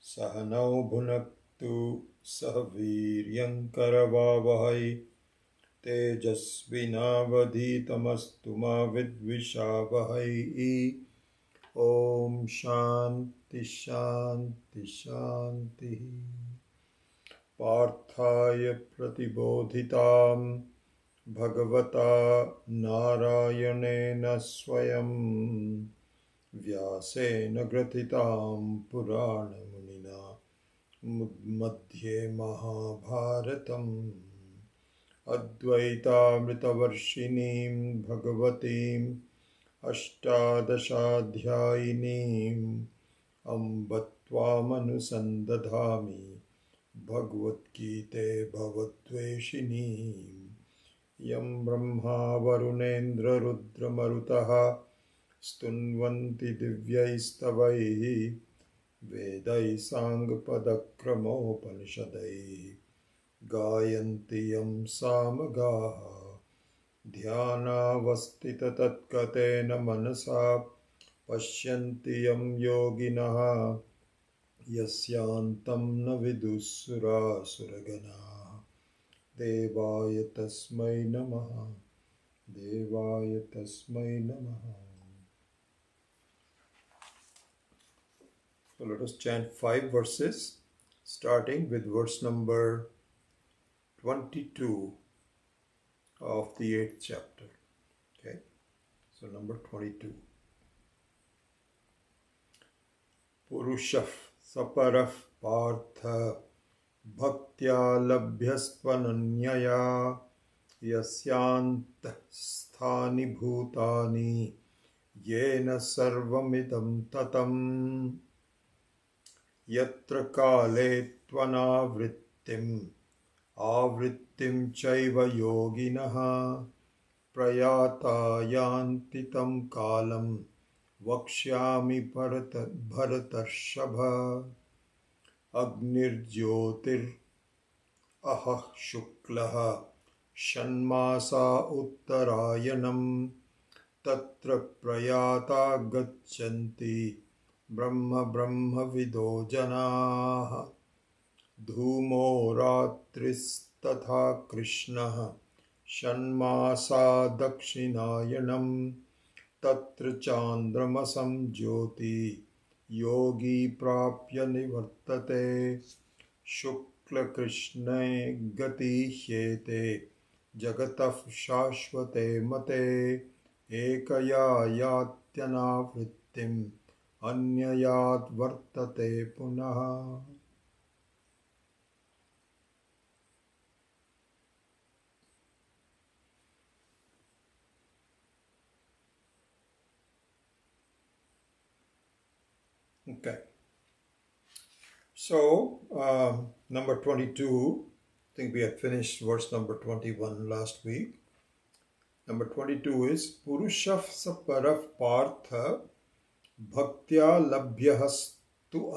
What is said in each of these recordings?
सहनौ भुनक्तु सह वीर्यङ्करवावहै तेजस्विनावधीतमस्तु मा विद्विषावहै। ॐ शान्ति शान्ति शान्तिः। पार्थाय प्रतिबोधितां भगवता नारायणेन स्वयं व्यासेन ग्रथितां पुराणमुनिना मध्ये महाभारतम् अद्वैतामृतवर्षिणीं भगवतीम् अष्टादशाध्यायिनीम् अम्ब त्वामनुसन्दधामि भगवद्गीते भवद्वेषिणीम् यं ब्रह्मा वरुणेन्द्ररुद्रमरुतः स्तुन्वन्ति दिव्यैस्तवैः वेदैः साङ्गपदक्रमोपनिषदैः गायन्ति यं सामगाः ध्यानावस्थिततत्कतेन मनसा पश्यन्ति यं योगिनः यस्यान्तं न विदुःसुरासुरगणाः। देवाय तस्मै नमः। देवाय तस्मै नमः। So let us chant 5 verses, starting with verse number 22 of the 8th chapter. Okay, so number 22. Purusha saparah partha bhaktya labhyasvananyaya yasyantah sthani bhutani yena sarvamidam tatam yatra kale tvanavrittim आवृत्तिं चैव योगिनः प्रयाता यान्ति तं कालं वक्ष्यामि भरतर्षभ। अग्निर्ज्योतिरहः शुक्लः षण्मासा उत्तरायणं तत्र प्रयाता गच्छन्ति ब्रह्मविदो जनाः। धूमो रात्रिस्तथा कृष्णः षण्मासा दक्षिणायनं तत्र चान्द्रमसं ज्योति योगी प्राप्य निवर्तते। शुक्लकृष्णे गतिह्येते जगतः शाश्वते मते एकया यात्यनावृत्तिम् अन्ययाद् वर्तते पुनः। Okay, so number 22, I think we had finished verse number 21 last week. Number 22 is Purusha saparah partha bhaktya labhyastu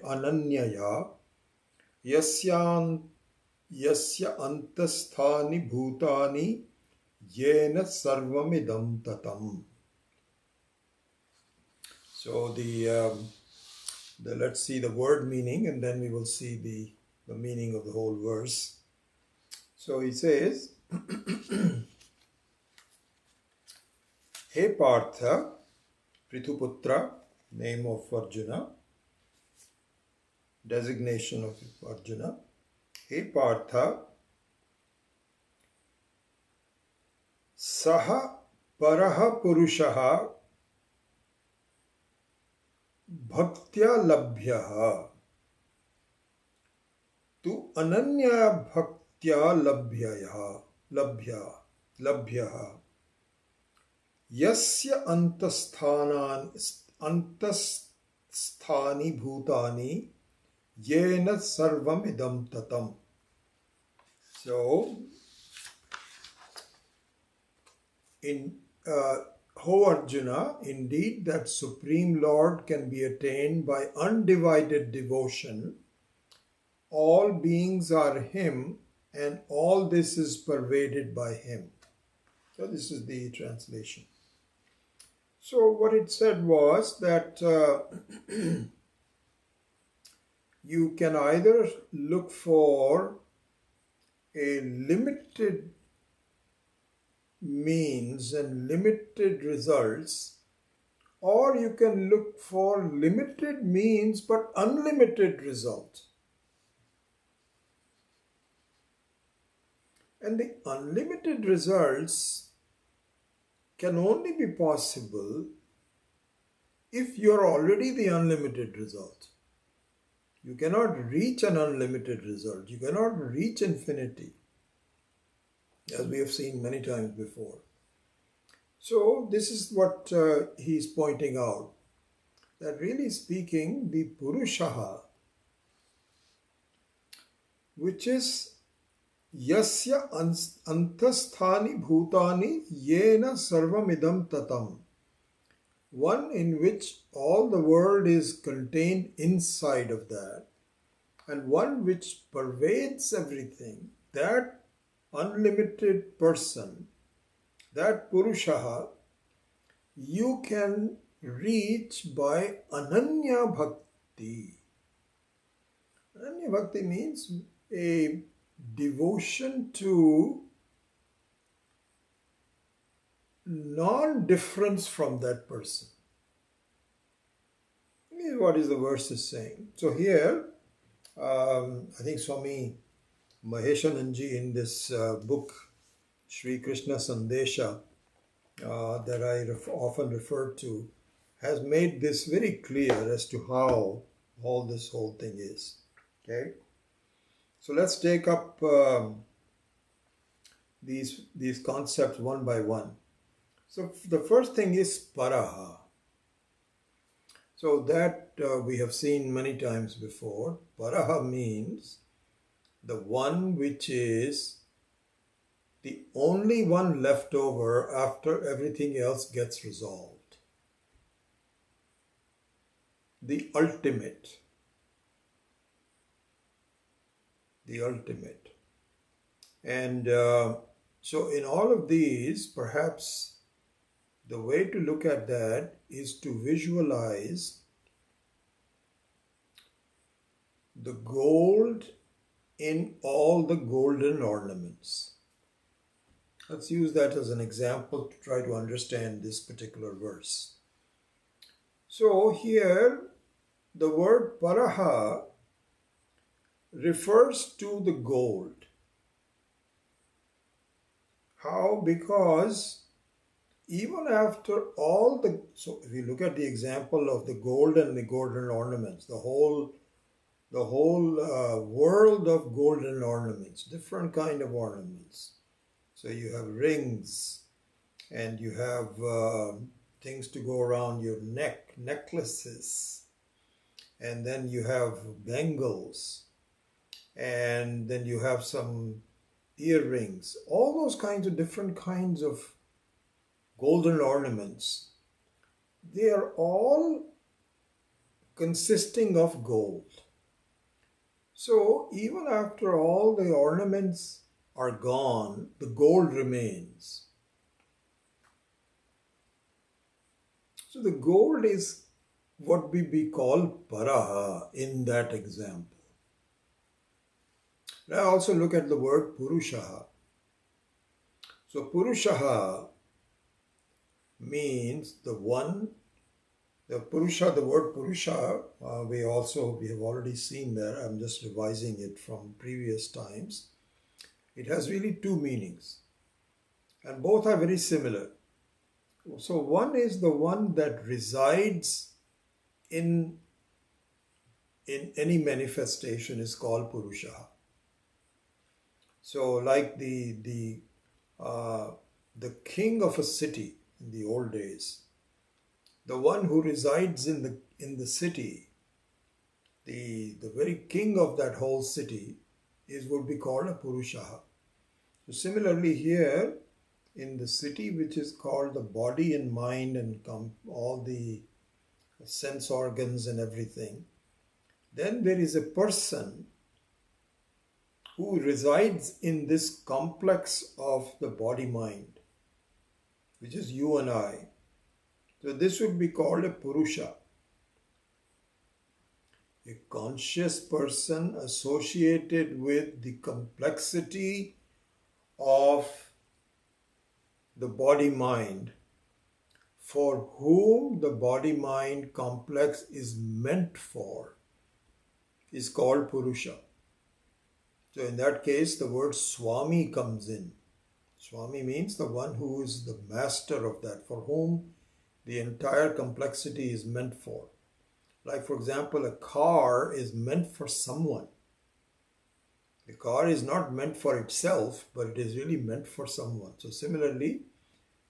ananyaya yasya antasthani bhutani yena sarvamidam tatam. So let's see the word meaning and then we will see the meaning of the whole verse. So he says, Hey Partha, Prithuputra, name of Arjuna, designation of Arjuna. Hey Partha, Saha Paraha Purushaha Bhaktya labhyah tu ananya bhaktya labhyah yasya antasthani bhutani yena sarvamidam tatam. So in O Arjuna, indeed that Supreme Lord can be attained by undivided devotion. All beings are Him and all this is pervaded by Him. So this is the translation. So what it said was that you can either look for a limited means and limited results, or you can look for limited means but unlimited results. And the unlimited results can only be possible if you're already the unlimited result. You cannot reach an unlimited result. You cannot reach infinity, as we have seen many times before. So this is what he's pointing out, that really speaking, the Purusha, which is Yasya antasthani bhutani yena sarvamidam tatam, one in which all the world is contained inside of that, and one which pervades everything, that unlimited person, that Purusha, you can reach by Ananya Bhakti. Ananya Bhakti means a devotion to non-difference from that person. This is what the verse is saying. So here, I think Swami Maheshananji in this book, Sri Krishna Sandesha, that I often refer to, has made this very clear as to how all this whole thing is. Okay, so let's take up these concepts one by one. So the first thing is paraha. So that we have seen many times before. Paraha means the one which is the only one left over after everything else gets resolved. The ultimate. The ultimate. And so in all of these, perhaps the way to look at that is to visualize the gold in all the golden ornaments. Let's use that as an example to try to understand this particular verse. So here, the word paraha refers to the gold. How? Because even after all the, so if you look at the example of the gold and the golden ornaments, the whole world of golden ornaments, different kind of ornaments. So you have rings, and you have things to go around your neck, necklaces, and then you have bangles, and then you have some earrings, all those kinds of different kinds of golden ornaments. They are all consisting of gold. So even after all the ornaments are gone, the gold remains. So the gold is what we call paraha in that example. Now also look at the word Purusha. So Purusha means the one. The Purusha, the word Purusha, we have already seen there. I'm just revising it from previous times. It has really two meanings, and both are very similar. So one is the one that resides in any manifestation is called Purusha. So like the king of a city in the old days, the one who resides in the city, the very king of that whole city would be called a Purusha. So similarly here, in the city which is called the body and mind and all the sense organs and everything, then there is a person who resides in this complex of the body-mind, which is you and I. So this would be called a Purusha. A conscious person associated with the complexity of the body-mind, for whom the body-mind complex is meant for, is called Purusha. So in that case, the word Swami comes in. Swami means the one who is the master of that, for whom the entire complexity is meant for. Like, for example, a car is meant for someone. The car is not meant for itself, but it is really meant for someone. So similarly,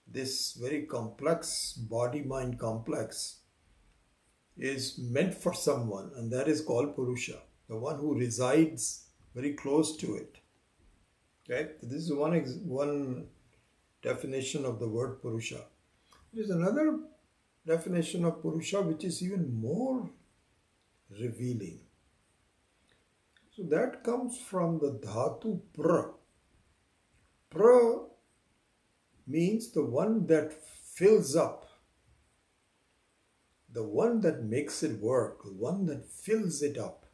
this very complex body-mind complex is meant for someone, and that is called Purusha, the one who resides very close to it. Okay, this is one definition of the word Purusha. There is another definition of Purusha which is even more revealing. So that comes from the dhatu pra. Pra means the one that fills up, the one that makes it work, the one that fills it up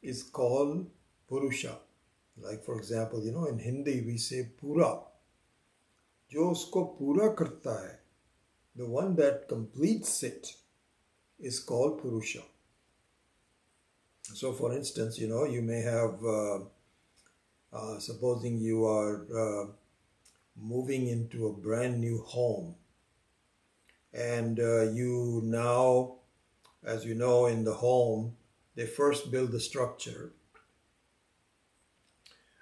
is called Purusha. Like, for example, in Hindi we say Pura. Jo usko pura karta hai, the one that completes it is called Purusha. So, for instance, you may have, supposing you are moving into a brand new home, and you now, as you know, in the home, they first build the structure.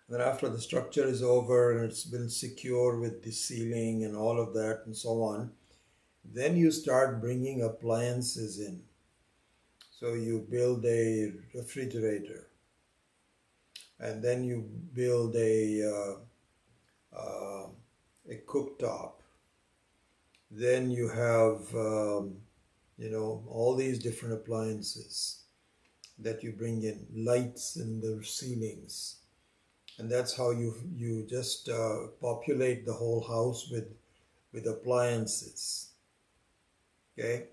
Then after the structure is over and it's been secure with the ceiling and all of that and so on, then you start bringing appliances in. So you build a refrigerator, and then you build a cooktop. Then you have all these different appliances that you bring in, lights in the ceilings, and that's how you just populate the whole house with appliances. Okay.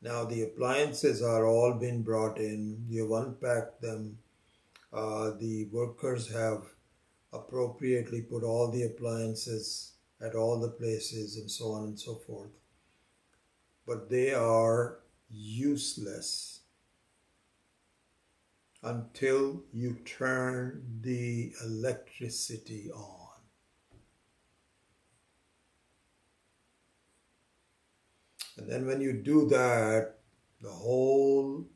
Now the appliances are all been brought in, you have unpacked them, the workers have appropriately put all the appliances at all the places and so on and so forth. But they are useless until you turn the electricity on. And then when you do that, the whole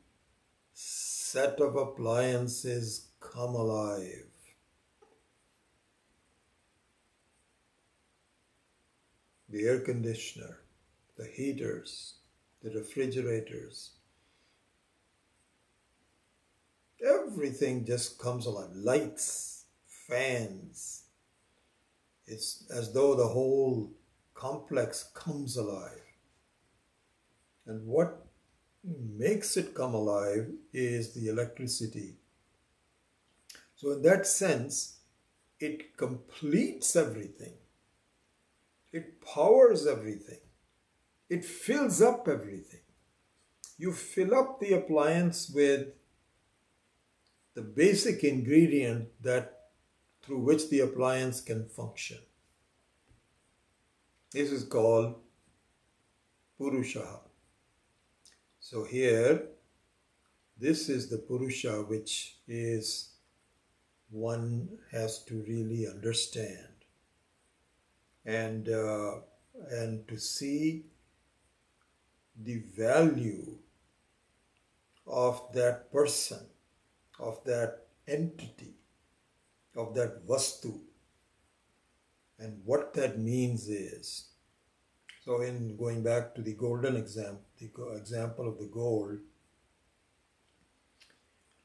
set of appliances come alive. The air conditioner, the heaters, the refrigerators, everything just comes alive. Lights, fans. It's as though the whole complex comes alive. And what makes it come alive is the electricity. So in that sense, it completes everything. It powers everything. It fills up everything. You fill up the appliance with the basic ingredient through which the appliance can function. This is called Purusha. So here, this is the Purusha which is one has to really understand and to see the value of that person, of that entity, of that vastu, and what that means is. So in going back to the golden example, the example of the gold.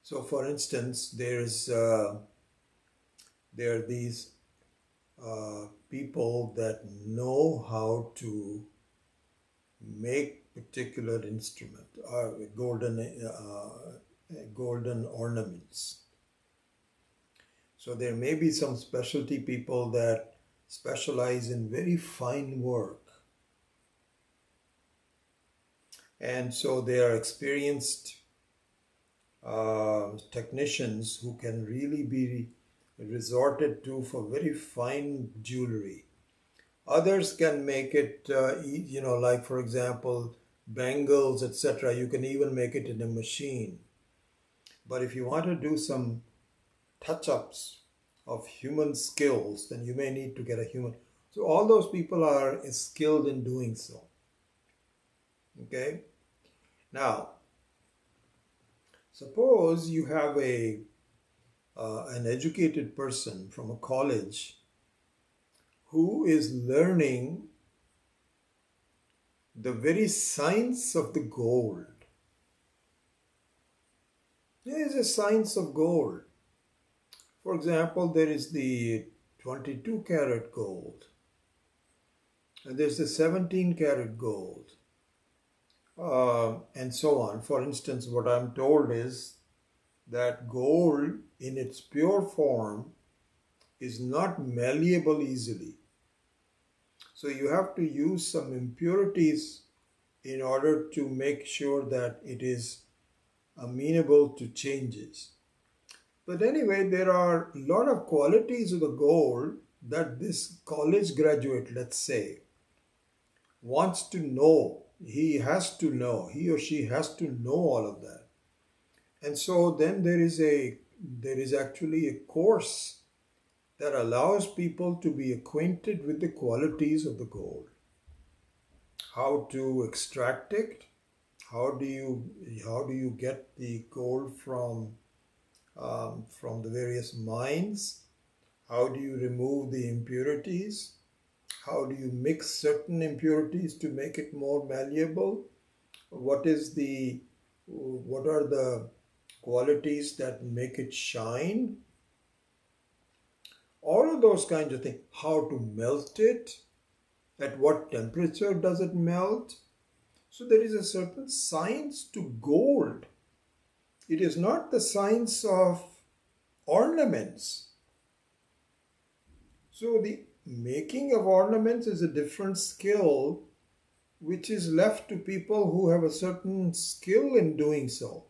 So for instance, there are these people that know how to make particular instrument, golden ornaments. So there may be some specialty people that specialize in very fine work. And so they are experienced technicians who can really be resorted to for very fine jewelry. Others can make it, like for example, bangles, etc. You can even make it in a machine. But if you want to do some touch ups of human skills, then you may need to get a human. So, all those people are skilled in doing so. Okay? Now, suppose you have an educated person from a college who is learning the very science of the gold. There is a science of gold. For example, there is the 22 karat gold, and there's the 17 karat gold, and so on. For instance, what I'm told is that gold in its pure form is not malleable easily. So you have to use some impurities in order to make sure that it is amenable to changes. But anyway, there are a lot of qualities of the gold that this college graduate, let's say, wants to know. He or she has to know all of that. And so then there is actually a course that allows people to be acquainted with the qualities of the gold. How to extract it, how do you get the gold from the various mines, how do you remove the impurities, how do you mix certain impurities to make it more malleable, what are the qualities that make it shine, all of those kinds of things. How to melt it, at what temperature does it melt. So there is a certain science to gold. It is not the science of ornaments. So the making of ornaments is a different skill which is left to people who have a certain skill in doing so.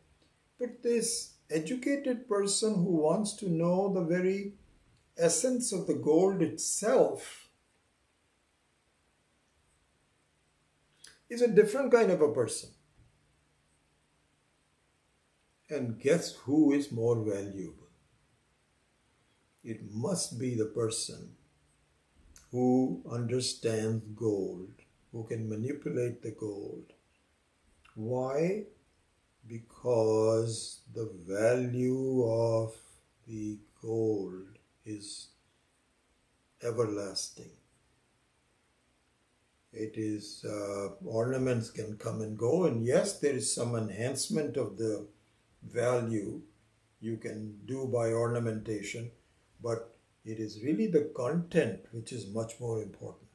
But this educated person who wants to know the very essence of the gold itself is a different kind of a person. And guess who is more valuable? It must be the person who understands gold, who can manipulate the gold. Why? Because the value of the gold is everlasting. It is, ornaments can come and go, and yes, there is some enhancement of the value you can do by ornamentation, but it is really the content which is much more important.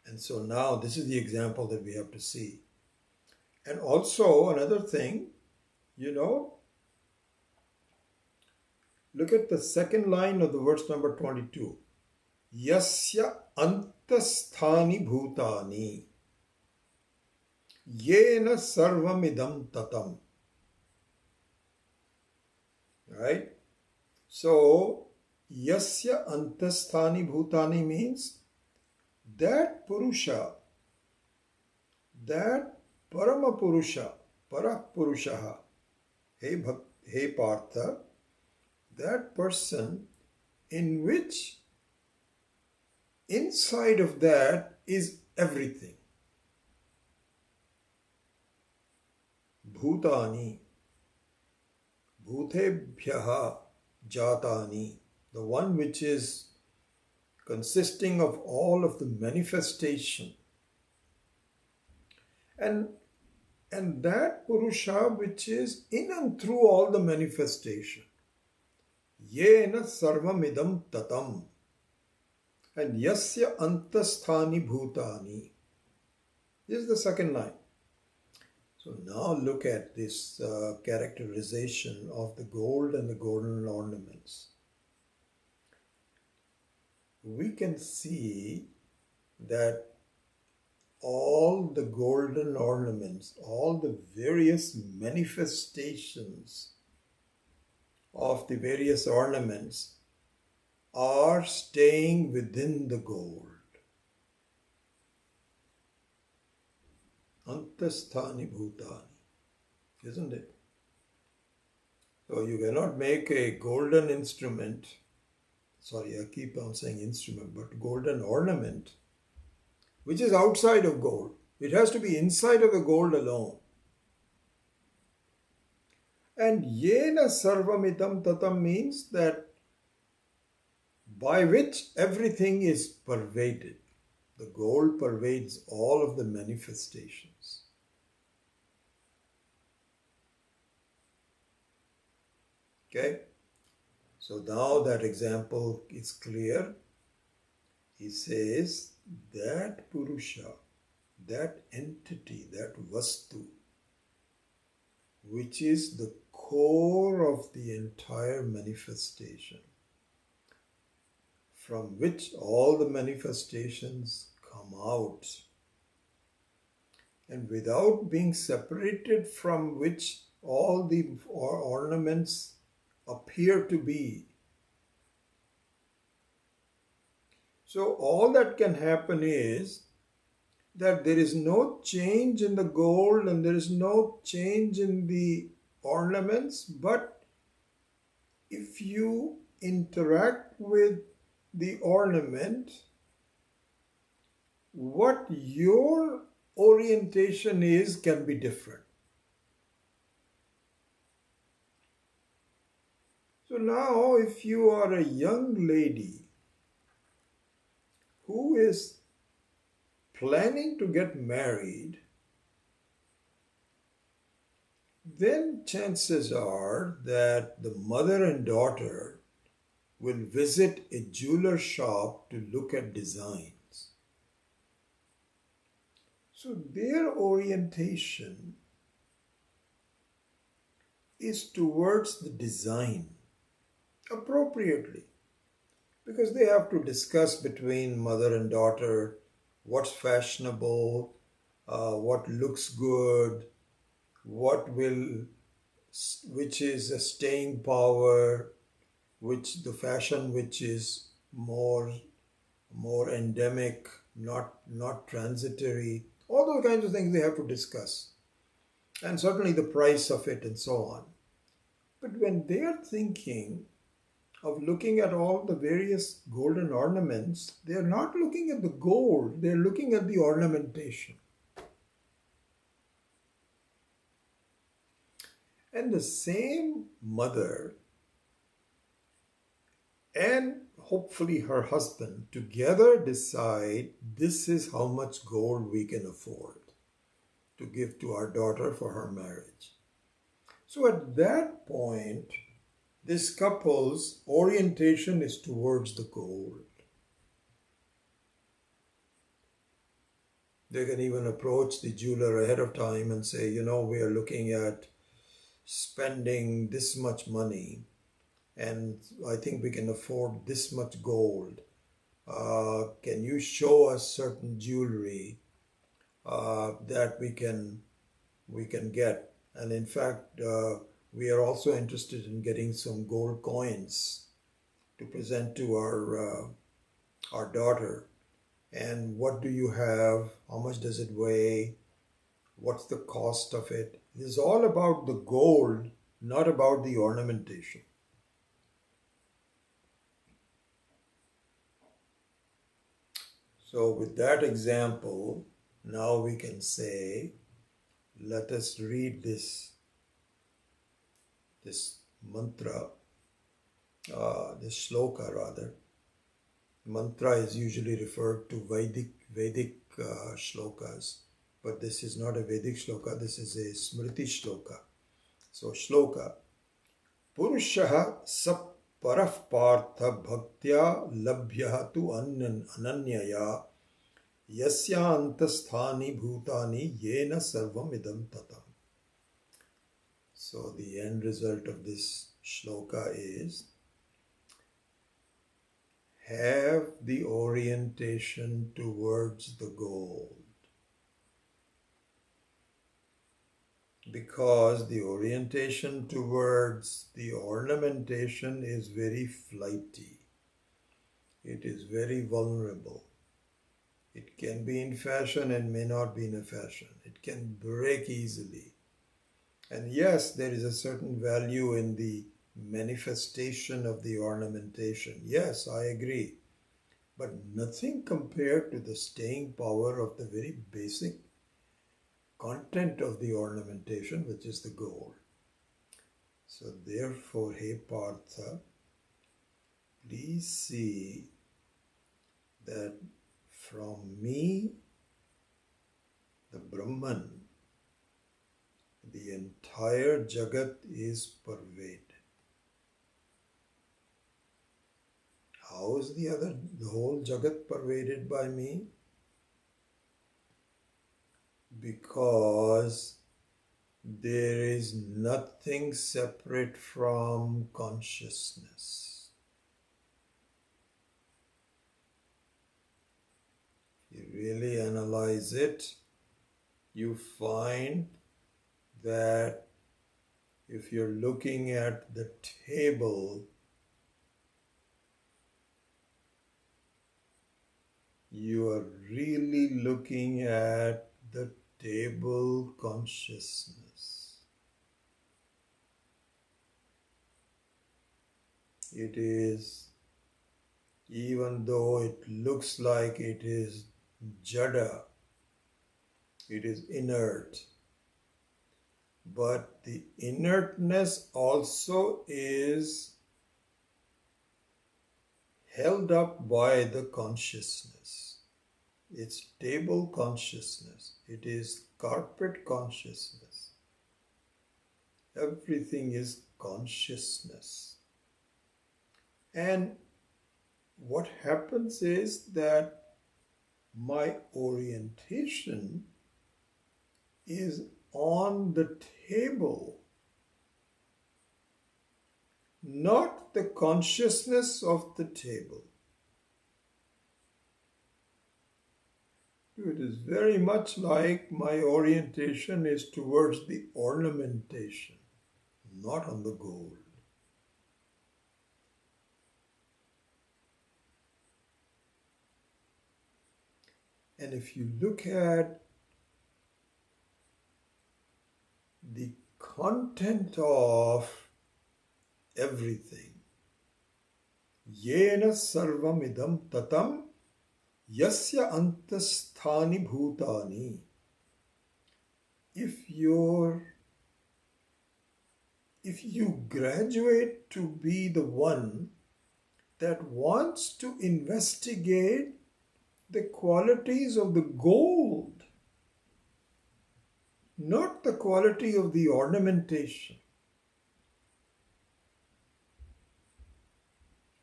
And so now this is the example that we have to see. And also another thing, look at the second line of the verse number 22. Yasya antasthani bhutani yena sarvamidam tatam. Right? So, yasya antasthani bhutani means that Purusha, that Parama Purusha, Parapurushaha, hey Partha, that person in which inside of that is everything. Bhutani, Bhutebhyaha Jatani, the one which is consisting of all of the manifestation. And that Purusha which is in and through all the manifestation. Yena sarvamidam tatam. And yasya antasthani bhutani. This is the second line. So now look at this characterization of the gold and the golden ornaments. We can see that all the golden ornaments, all the various manifestations of the various ornaments are staying within the gold. Antasthani bhutani, isn't it? So you cannot make a golden instrument, sorry, I keep on saying instrument, but golden ornament, which is outside of gold. It has to be inside of the gold alone. And yena sarvamidam tatam means that by which everything is pervaded. The gold pervades all of the manifestations. Okay? So now that example is clear. He says that Purusha, that entity, that Vastu, which is the core of the entire manifestation, from which all the manifestations come out, and without being separated from which all the ornaments appear to be. So all that can happen is that there is no change in the gold and there is no change in the ornaments, but if you interact with the ornament, what your orientation is can be different. So now if you are a young lady who is planning to get married, then chances are that the mother and daughter will visit a jeweler shop to look at designs. So their orientation is towards the design appropriately, because they have to discuss between mother and daughter what's fashionable, what looks good, which is a staying power, which the fashion which is more endemic, not transitory. All those kinds of things they have to discuss, and certainly the price of it and so on. But when they are thinking of looking at all the various golden ornaments, they are not looking at the gold, they are looking at the ornamentation. And the same mother and hopefully her husband together decide this is how much gold we can afford to give to our daughter for her marriage. So at that point, this couple's orientation is towards the gold. They can even approach the jeweler ahead of time and say, we are looking at spending this much money and I think we can afford this much gold. Can you show us certain jewelry that we can get? And in fact, we are also interested in getting some gold coins to present to our daughter. And what do you have? How much does it weigh? What's the cost of it? It is all about the gold, not about the ornamentation. So with that example, now we can say, let us read this mantra, this shloka rather. Mantra is usually referred to Vedic shlokas, but this is not a Vedic shloka, this is a Smriti shloka. So shloka, Purusha sap parah partha bhaktya labhya tu ananyaya yasya antasthani bhutani yena sarvam idam tatam. So the end result of this shloka is, have the orientation towards the gold. because the orientation towards the ornamentation is very flighty. It is very vulnerable. It can be in fashion and may not be in a fashion. It can break easily. And yes, there is a certain value in the manifestation of the ornamentation. Yes, I agree. But nothing compared to the staying power of the very basic content of the ornamentation, which is the gold. So therefore, hey Partha, please see that from me, the Brahman, the entire Jagat is pervaded. How is the whole Jagat pervaded by me? Because there is nothing separate from consciousness. If you really analyze it, you find that if you're looking at the table, you are really looking at the table consciousness. It is, even though it looks like it is jada, it is inert, but the inertness also is held up by the consciousness. It's table consciousness. It is carpet consciousness. Everything is consciousness. And what happens is that my orientation is on the table, not the consciousness of the table. It is very much like my orientation is towards the ornamentation, not on the gold. And if you look at the content of everything, yena sarvam idam tatam yasya antasthani bhutani. If you graduate to be the one that wants to investigate the qualities of the gold, not the quality of the ornamentation.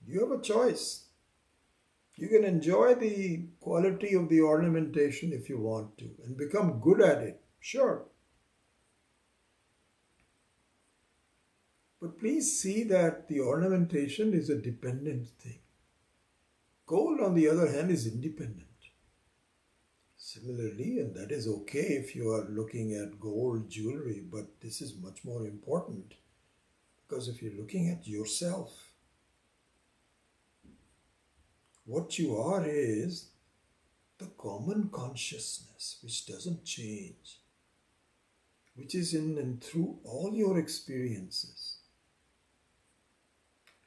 You have a choice. You can enjoy the quality of the ornamentation if you want to and become good at it, sure. But please see that the ornamentation is a dependent thing. Gold, on the other hand, is independent. Similarly, and that is okay if you are looking at gold jewelry, but this is much more important because if you're looking at yourself, what you are is the common consciousness which doesn't change, which is in and through all your experiences.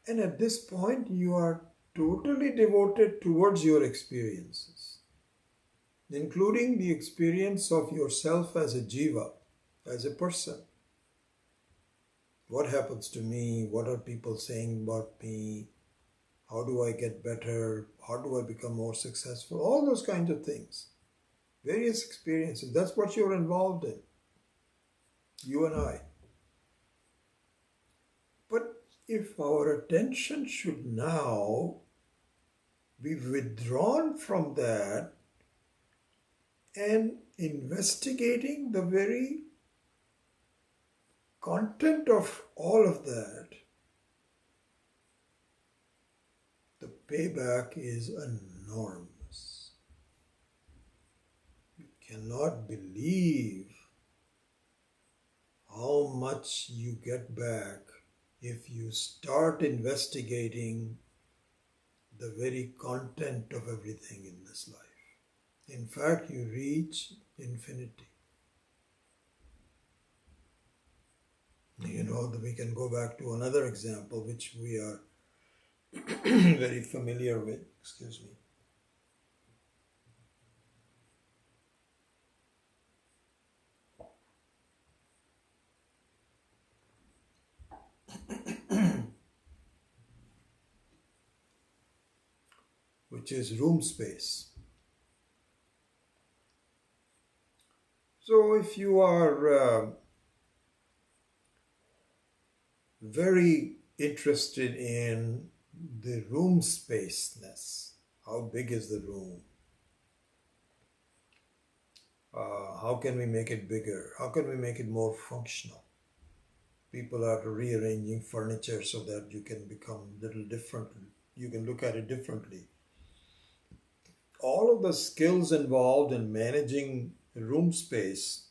And at this point, you are totally devoted towards your experiences, including the experience of yourself as a jiva, as a person. What happens to me? What are people saying about me? How do I get better? How do I become more successful? All those kinds of things. Various experiences. That's what you're involved in. You and I. But if our attention should now be withdrawn from that and investigating the very content of all of that, the payback is enormous. You cannot believe how much you get back if you start investigating the very content of everything in this life. In fact, you reach infinity. You know, we can go back to another example which we are very familiar with. Excuse me. Which is room space. So if you are very interested in the room spaceness, how big is the room? How can we make it bigger? How can we make it more functional? People are rearranging furniture so that you can become a little different. You can look at it differently. All of the skills involved in managing room space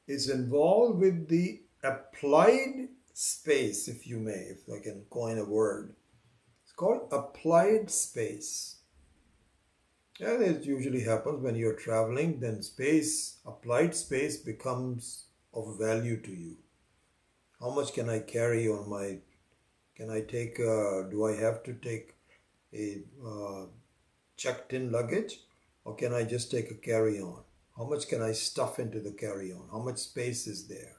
is involved with the applied space, if you may, if I can coin a word. It's called applied space. And it usually happens when you're traveling, then space, applied space becomes of value to you. How much can I carry on my, can I take, do I have to take a checked-in luggage, or can I just take a carry-on? How much can I stuff into the carry-on? How much space is there?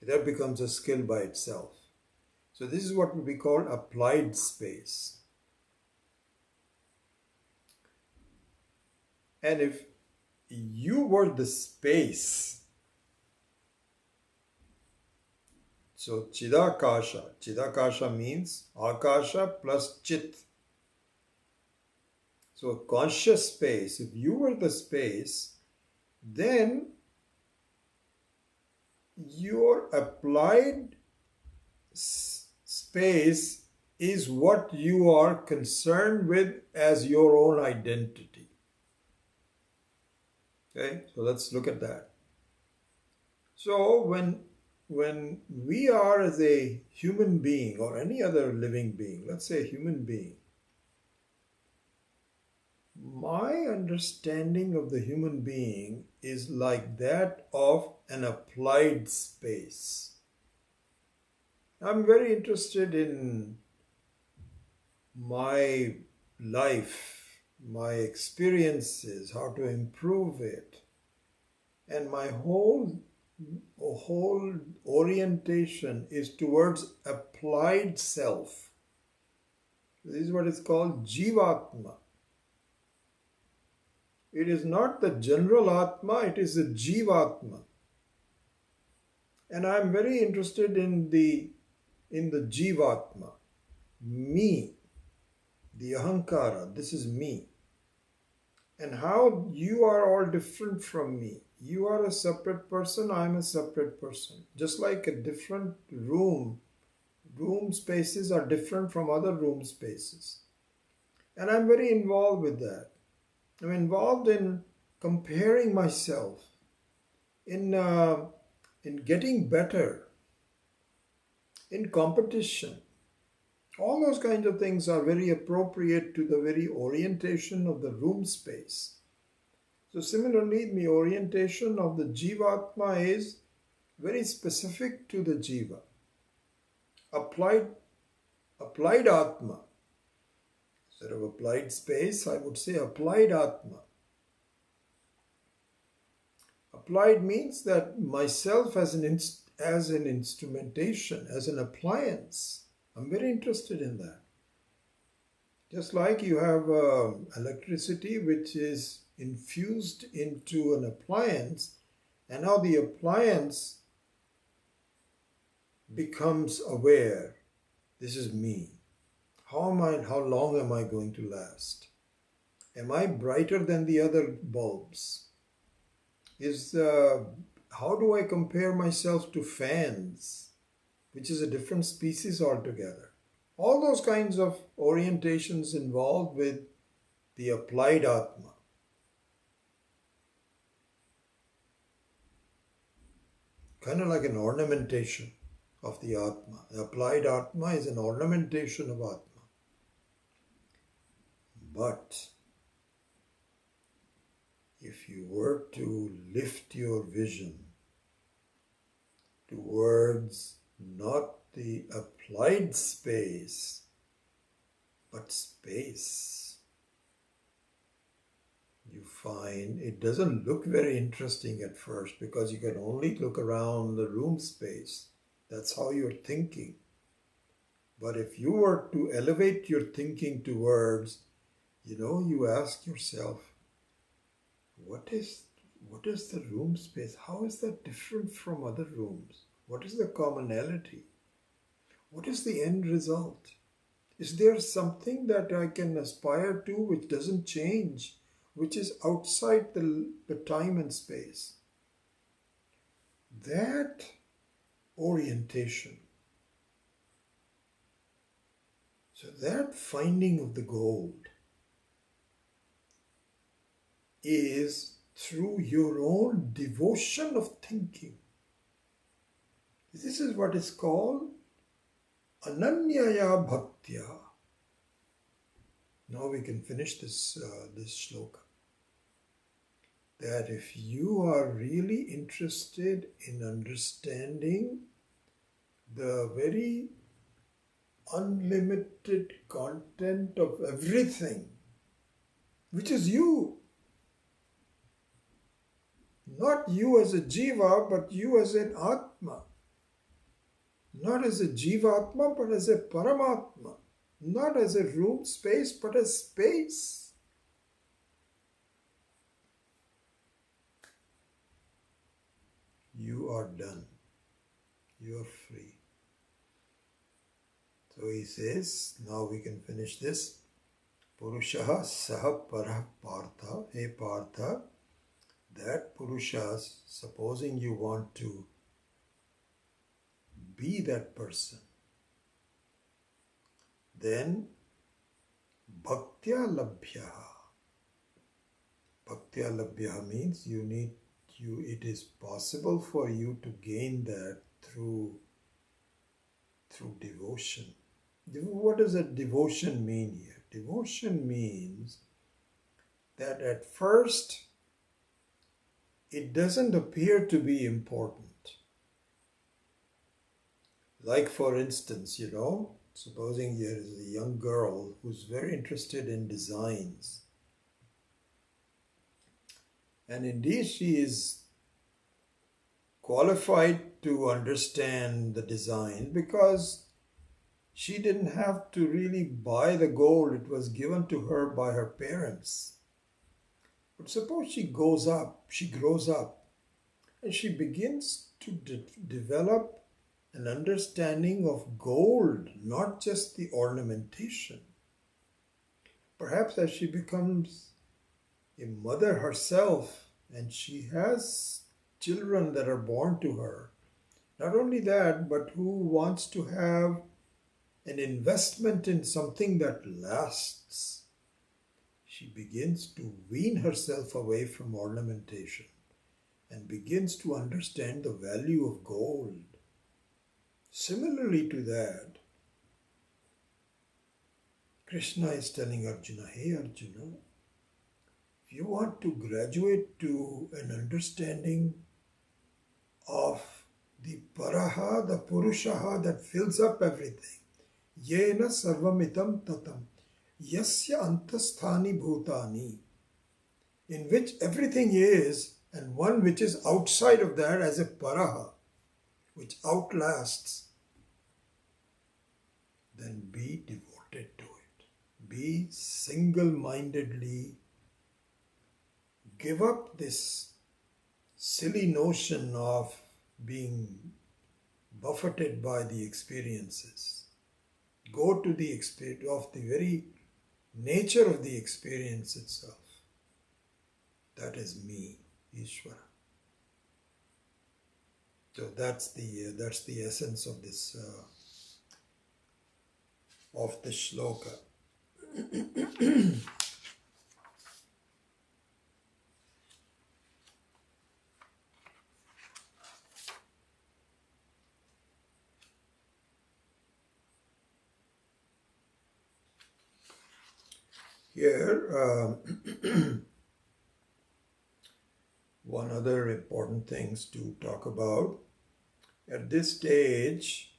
That becomes a skill by itself. So this is what we call applied space. And if you were the space, so Chidakasha means Akasha plus Chit. So a conscious space, if you were the space, then your applied space is what you are concerned with as your own identity. Okay, so let's look at that. So when we are as a human being or any other living being, let's say a human being, my understanding of the human being is like that of an applied space. I'm very interested in my life, my experiences, how to improve it. And my whole orientation is towards applied self. This is what is called Jivatma. It is not the general Atma, it is the Jivatma. And I am very interested in the Jivatma, me, the Ahankara, this is me. And how you are all different from me. You are a separate person, I am a separate person. Just like a different room spaces are different from other room spaces. And I'm very involved with that. I'm involved in comparing myself, in getting better, in competition. All those kinds of things are very appropriate to the very orientation of the room space. So similarly, the orientation of the Jivatma is very specific to the Jiva. Applied Atma. Instead of applied space, I would say applied Atma. Applied means that myself as an instrumentation, as an appliance. I'm very interested in that. Just like you have electricity which is infused into an appliance, and now the appliance becomes aware, this is me. How long am I going to last? Am I brighter than the other bulbs? How do I compare myself to fans, which is a different species altogether? All those kinds of orientations involved with the applied Atma. kind of like an ornamentation of the Atma. The applied Atma is an ornamentation of Atma. But if you were to lift your vision towards not the applied space, but space, you find it doesn't look very interesting at first because you can only look around the room space. That's how you're thinking. But if you were to elevate your thinking towards, you ask yourself, what is the room space? How is that different from other rooms? What is the commonality? What is the end result? Is there something that I can aspire to which doesn't change, which is outside the time and space? That orientation, so that finding of the gold is through your own devotion of thinking. This is what is called Ananyaya Bhaktya. Now we can finish this shloka. That if you are really interested in understanding the very unlimited content of everything, which is you, not you as a jiva, but you as an atma. Not as a jivatma, but as a paramatma. Not as a room space, but as space. You are done. You are free. So he says, now we can finish this. Purusha saha parah partha. Hey Partha, that Purusha, supposing you want to be that person, then bhaktya labhyaha. Bhaktya labhyaha means it is possible for you to gain that through devotion. What does a devotion mean here? Devotion means that at first it doesn't appear to be important. Like for instance, supposing there is a young girl who's very interested in designs. And indeed she is qualified to understand the design because she didn't have to really buy the gold. It was given to her by her parents. But suppose she grows up, and she begins to develop an understanding of gold, not just the ornamentation. Perhaps as she becomes a mother herself and she has children that are born to her, not only that, but who wants to have an investment in something that lasts, she begins to wean herself away from ornamentation and begins to understand the value of gold. Similarly to that, Krishna is telling Arjuna, hey Arjuna, if you want to graduate to an understanding of the paraha, the purushaha that fills up everything, yena sarvamitam tatam, yasya antasthani bhutani, in which everything is, and one which is outside of that as a paraha, which outlasts, then be devoted to it. Be single-mindedly, give up this silly notion of being buffeted by the experiences. Go to the experience of the very nature of the experience itself. That is me, Ishvara. So that's the essence of this shloka. Here, one other important things to talk about at this stage,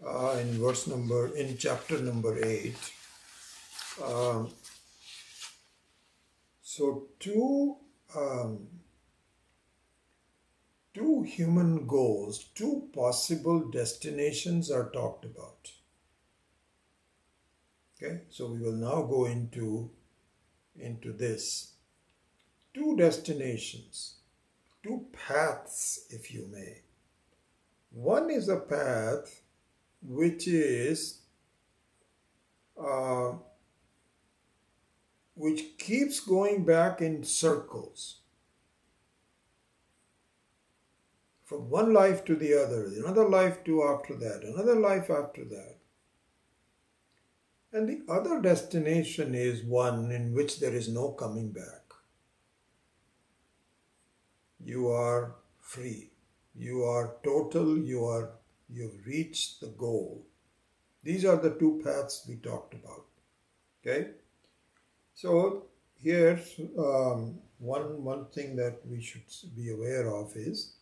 in chapter number 8. So two human goals, two possible destinations are talked about. Okay, so we will now go into this. Two destinations, two paths, if you may. One is a path which keeps going back in circles, from one life to the other, another life to after that, another life after that. And the other destination is one in which there is no coming back. You are free. You are total. You've reached the goal. These are the two paths we talked about. Okay? So here's one thing that we should be aware of is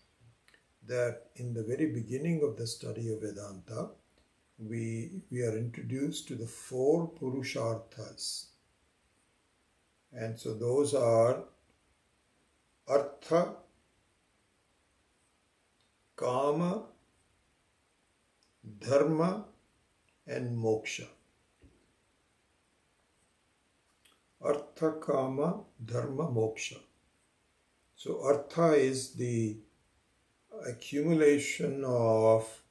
that in the very beginning of the study of Vedanta, we are introduced to the 4 Purusharthas. And so those are Artha, Kama, Dharma, and Moksha. Artha, Kama, Dharma, Moksha. So Artha is the accumulation of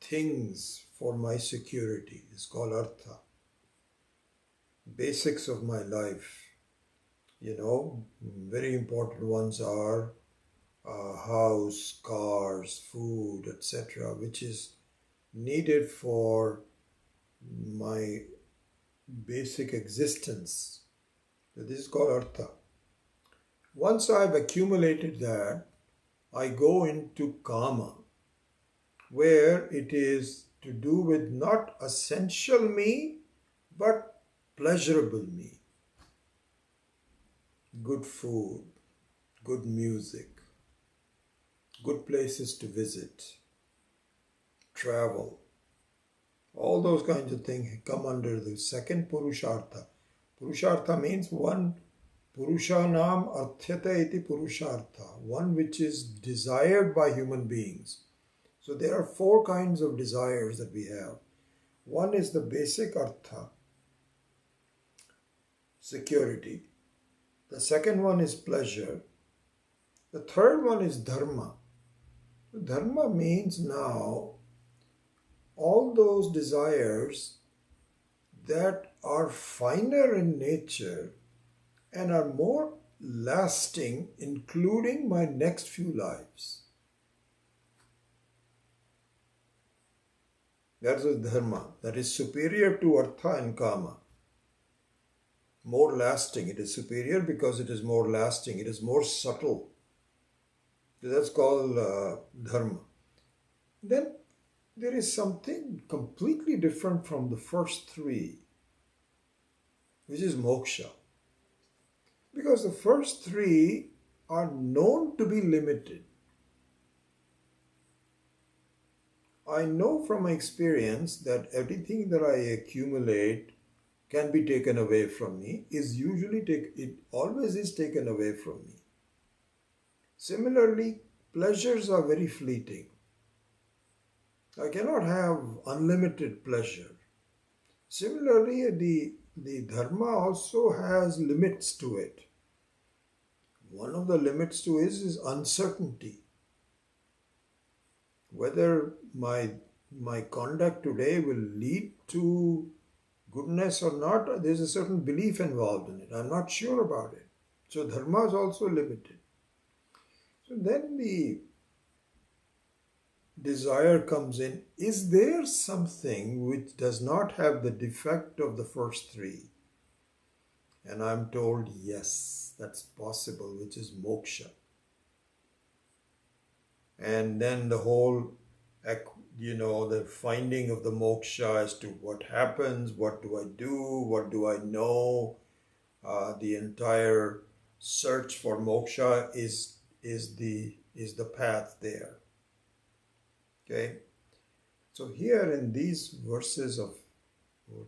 things for my security. It's called Artha. Basics of my life. Very important ones are house, cars, food, etc., which is needed for my basic existence. So this is called Artha. Once I've accumulated that, I go into Kama, where it is to do with not essential me, but pleasurable me. Good food, good music, good places to visit, travel. All those kinds of things come under the second Purushartha. Purushartha means one, Purushanam Arthyata iti Purushartha, one which is desired by human beings. So there are 4 kinds of desires that we have. One is the basic Artha, security. The second one is pleasure. The third one is Dharma. Dharma means now all those desires that are finer in nature and are more lasting, including my next few lives. That is Dharma, that is superior to Artha and Kama. More lasting. It is superior because it is more lasting. It is more subtle. That's called Dharma. Then there is something completely different from the first 3, which is Moksha. Because the first 3 are known to be limited. I know from my experience that everything that I accumulate can be taken away from me, it always is taken away from me. Similarly, pleasures are very fleeting. I cannot have unlimited pleasure. Similarly, the Dharma also has limits to it. One of the limits to it is uncertainty. Whether my conduct today will lead to goodness or not, there's a certain belief involved in it. I'm not sure about it. So Dharma is also limited. So then the desire comes in. Is there something which does not have the defect of the first 3? And I'm told, yes, that's possible, which is moksha. And then the whole, the finding of the moksha as to what happens, what do I do, what do I know, The entire search for moksha is the path there. Okay, so here in these verses of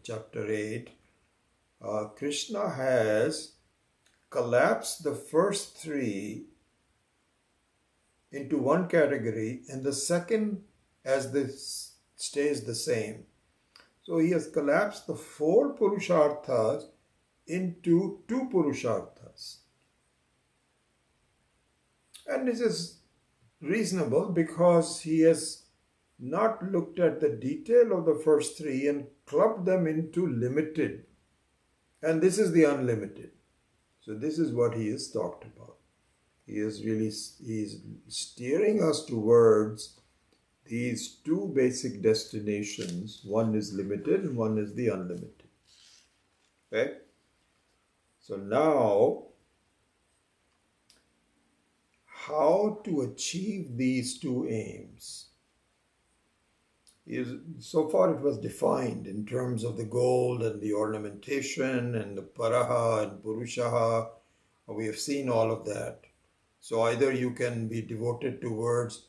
chapter 8, Krishna has collapsed the first three into one category, and the second as this stays the same. So he has collapsed the four purusharthas into two purusharthas. And this is reasonable because he has not looked at the detail of the first three and clubbed them into limited. And this is the unlimited. So this is what he has talked about. He is steering us towards these two basic destinations. One is limited and one is the unlimited. Okay? So now, how to achieve these two aims? So far it was defined in terms of the gold and the ornamentation and the paraha and purushaha. We have seen all of that. So either you can be devoted towards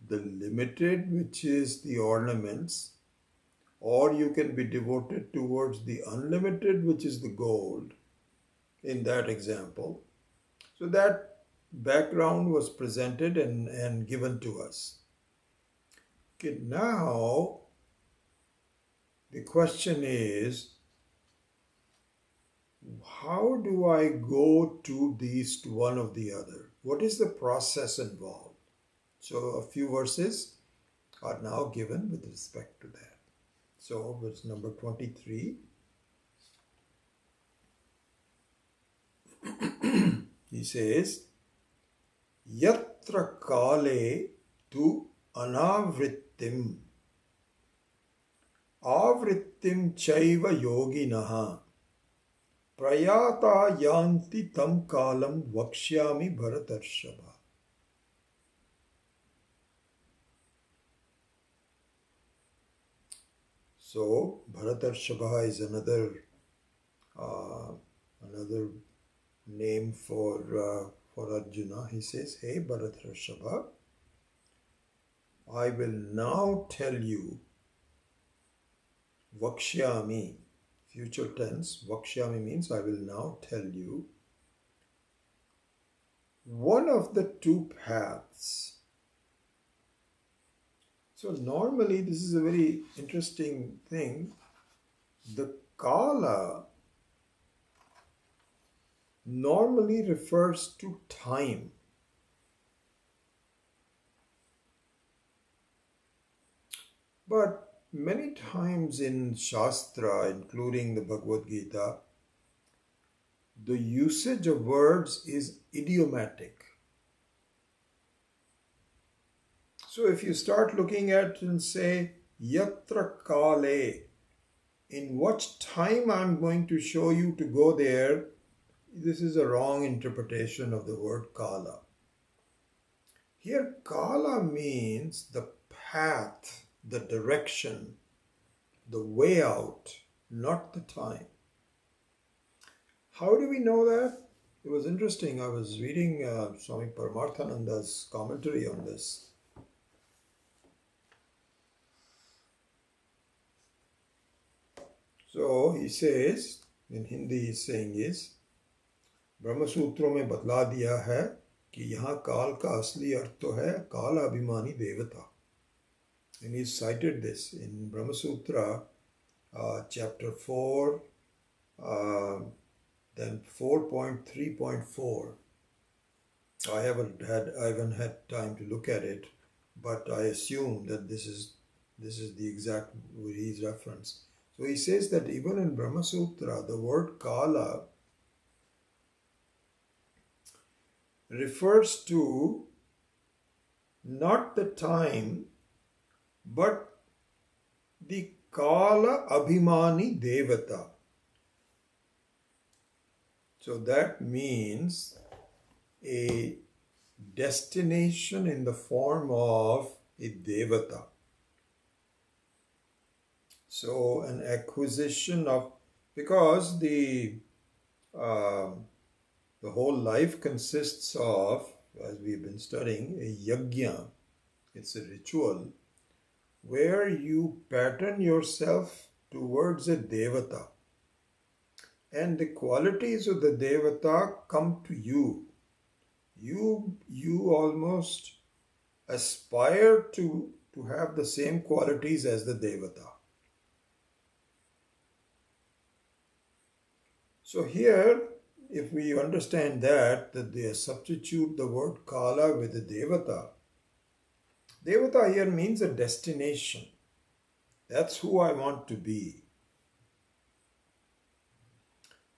the limited, which is the ornaments, or you can be devoted towards the unlimited, which is the gold, in that example. So that background was presented and given to us. Okay, now the question is, how do I go to these to one or the other? What is the process involved? So a few verses are now given with respect to that. So verse number 23. He says, Yatra kale tu anavrittim avrittim chaiva yoginaha prayata yanti tam kalam vakshyami bharatarshava. So Bharatarshava is another name for Arjuna. He says, "Hey Bharatarshava, I will now tell you, Vakshyami, future tense, Vakshyami means I will now tell you one of the two paths." So normally this is a very interesting thing. The kala normally refers to time. But many times in Shastra, including the Bhagavad Gita, the usage of words is idiomatic. So if you start looking at and say, Yatra kale, in what time I'm going to show you to go there, this is a wrong interpretation of the word kala. Here, kala means the path, the direction, the way out, not the time. How do we know that? It was interesting. I was reading Swami Paramarthananda's commentary on this. So he says, in Hindi he's saying is, ब्रह्म सूत्रों में बतला दिया है कि यहाँ काल का असली अर्थ तो है काल अभिमानी देवता. And he cited this in Brahma Sutra, chapter 4, then 4.3.4. I haven't had time to look at it, but I assume that this is the exact his reference. So he says that even in Brahma Sutra, the word kala refers to not the time, but the kala abhimani devata. So that means a destination in the form of a devata. So an acquisition of, because the um, the whole life consists of, as we've been studying, a yajna. It's a ritual where you pattern yourself towards a devata, and the qualities of the devata come to you. You almost aspire to have the same qualities as the devata. So here, if we understand that they substitute the word kala with the devata, devata here means a destination. That's who I want to be.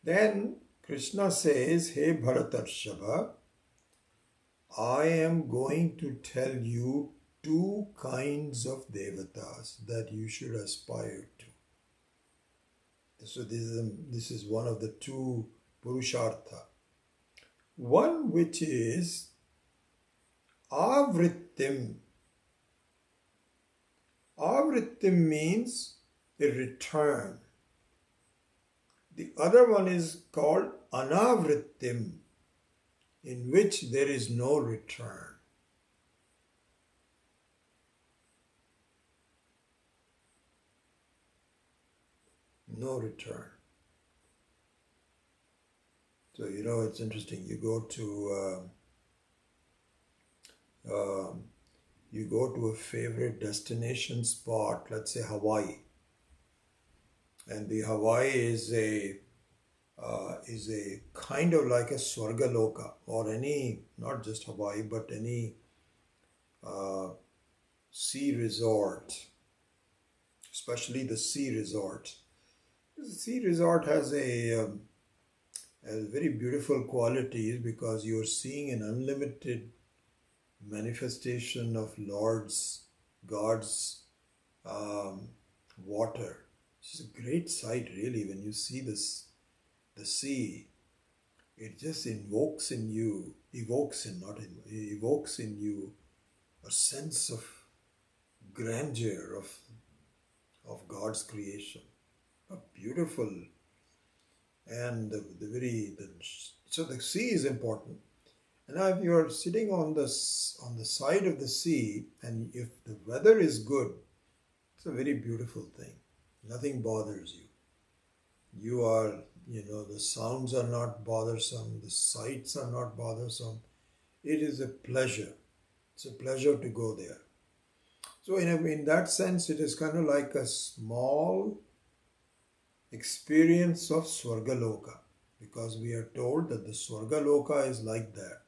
Then Krishna says, Hey Bharatarshava, I am going to tell you two kinds of devatas that you should aspire to. So this is one of the two Purushartha. One which is avrittim. Avrittim means a return. The other one is called anavrittim, in which there is no return. No return. So, it's interesting. You go to a favorite destination spot, let's say Hawaii, and the Hawaii is a kind of like a Swargaloka, or any, not just Hawaii, but any sea resort, especially the sea resort. The sea resort has a very beautiful qualities because you're seeing an unlimited manifestation of God's water. It's a great sight, really, when you see the sea. It just evokes in you a sense of grandeur of God's creation. A beautiful, and so the sea is important. And now if you're sitting on the side of the sea, and if the weather is good, it's a very beautiful thing. Nothing bothers you. You are, the sounds are not bothersome, the sights are not bothersome. It is a pleasure. It's a pleasure to go there. So in that sense, it is kind of like a small experience of Swargaloka, because we are told that the Swargaloka is like that.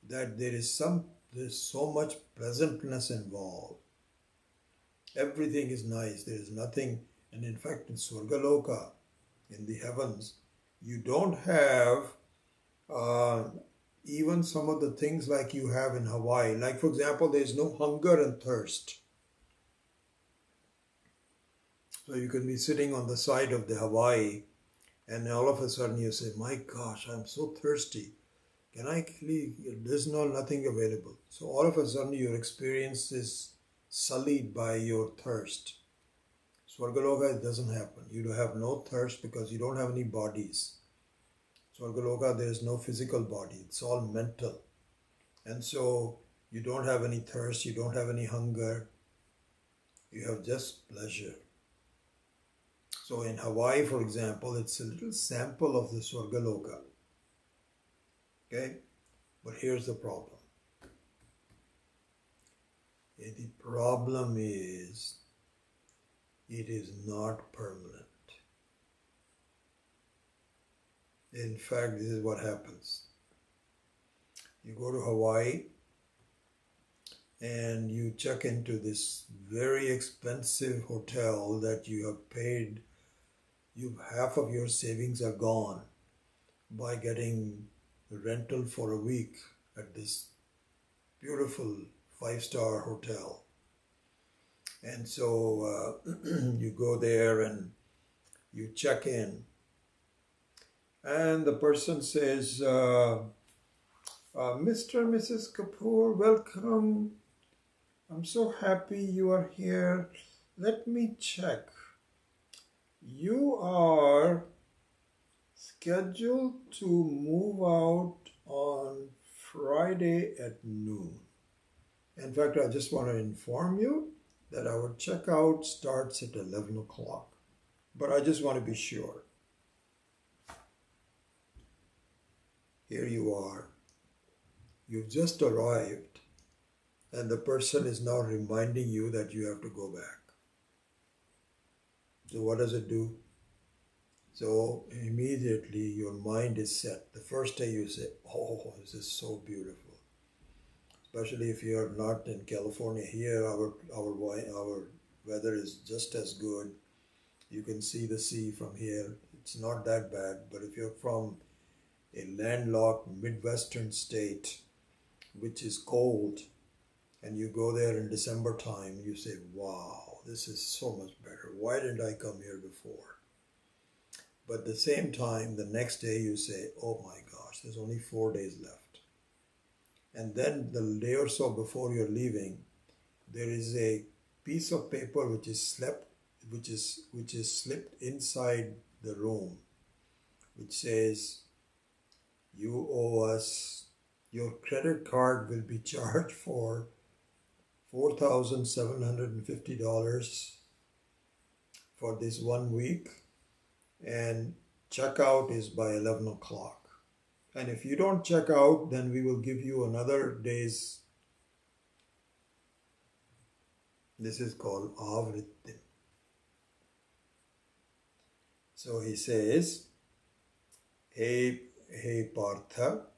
That there's so much pleasantness involved. Everything is nice. There is nothing, and in fact in Swargaloka, in the heavens, you don't have even some of the things like you have in Hawaii. Like, for example, there is no hunger and thirst. So you can be sitting on the side of the Hawaii, and all of a sudden you say, my gosh, I'm so thirsty. Can I clean? There's nothing available. So all of a sudden your experience is sullied by your thirst. Swargaloka, it doesn't happen. You have no thirst because you don't have any bodies. Swargaloka, there is no physical body. It's all mental. And so you don't have any thirst, you don't have any hunger. You have just pleasure. So in Hawaii, for example, it's a little sample of the Swargaloka. Okay? But here's the problem. The problem is, it is not permanent. In fact, this is what happens. You go to Hawaii and you check into this very expensive hotel that you have paid. Half of your savings are gone by getting rental for a week at this beautiful 5-star hotel. And so you go there and you check in, and the person says, Mr. and Mrs. Kapoor, welcome. I'm so happy you are here. Let me check. You are scheduled to move out on Friday at noon. In fact, I just want to inform you that our checkout starts at 11 o'clock. But I just want to be sure. Here you are. You've just arrived, and the person is now reminding you that you have to go back. So what does it do? So immediately your mind is set. The first day you say, oh, this is so beautiful. Especially if you're not in California. Here our weather is just as good. You can see the sea from here. It's not that bad. But if you're from a landlocked Midwestern state, which is cold, and you go there in December time, you say, wow, this is so much better. Why didn't I come here before? But at the same time, the next day you say, oh my gosh, there's only 4 days left. And then the day or so before you're leaving, there is a piece of paper which is slipped inside the room, which says, you owe us, your credit card will be charged for $4,750 for this 1 week, and checkout is by 11 o'clock. And if you don't check out, then we will give you another day's. This is called avrittim. So he says, hey Partha,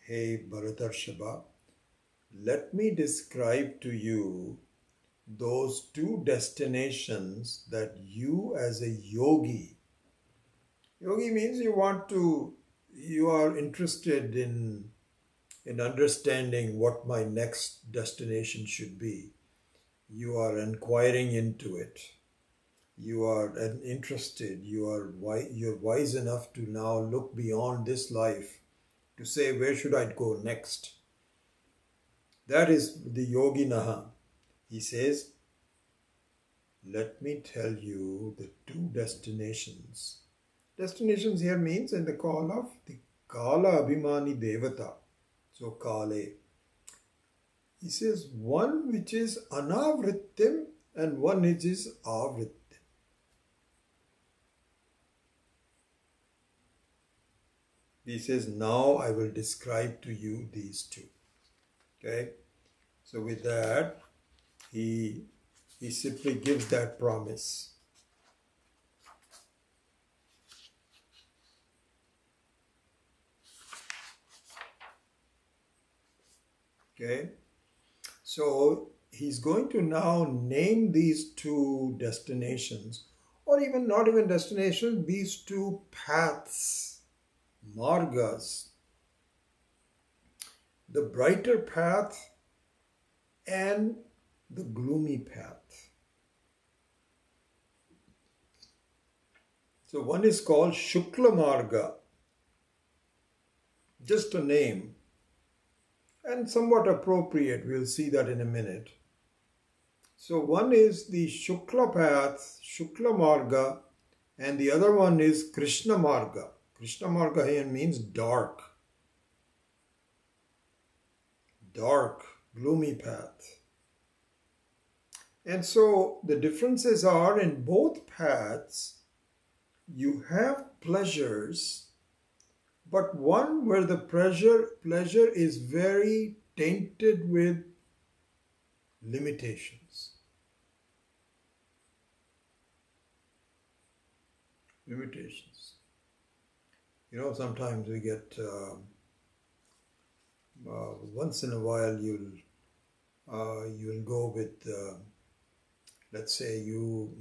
hey Bharatarshava, let me describe to you those 2 destinations that you as a yogi means you are interested in understanding what my next destination should be. You are inquiring into it. You are interested. You're wise enough to now look beyond this life to say, where should I go next? That is the yoginaha. He says, let me tell you the 2 destinations. Destinations here means in the call of the Kala Abhimani Devata. So Kale. He says one which is Anavrittim and one which is Avrittim. He says, now I will describe to you these 2. Okay. So with that, he simply gives that promise. Okay, so he's going to now name these 2 destinations, or even not even destinations, these 2 paths, margas, the brighter path and the gloomy path. So one is called Shukla Marga, just a name. And somewhat appropriate, we'll see that in a minute. So one is the Shukla path, Shukla Marga, and the other one is Krishna Marga. Krishna Marga here means dark, gloomy path. And so the differences are in both paths, you have pleasures, but one where the pleasure is very tainted with limitations. You know, sometimes we get, once in a while you'll go with, let's say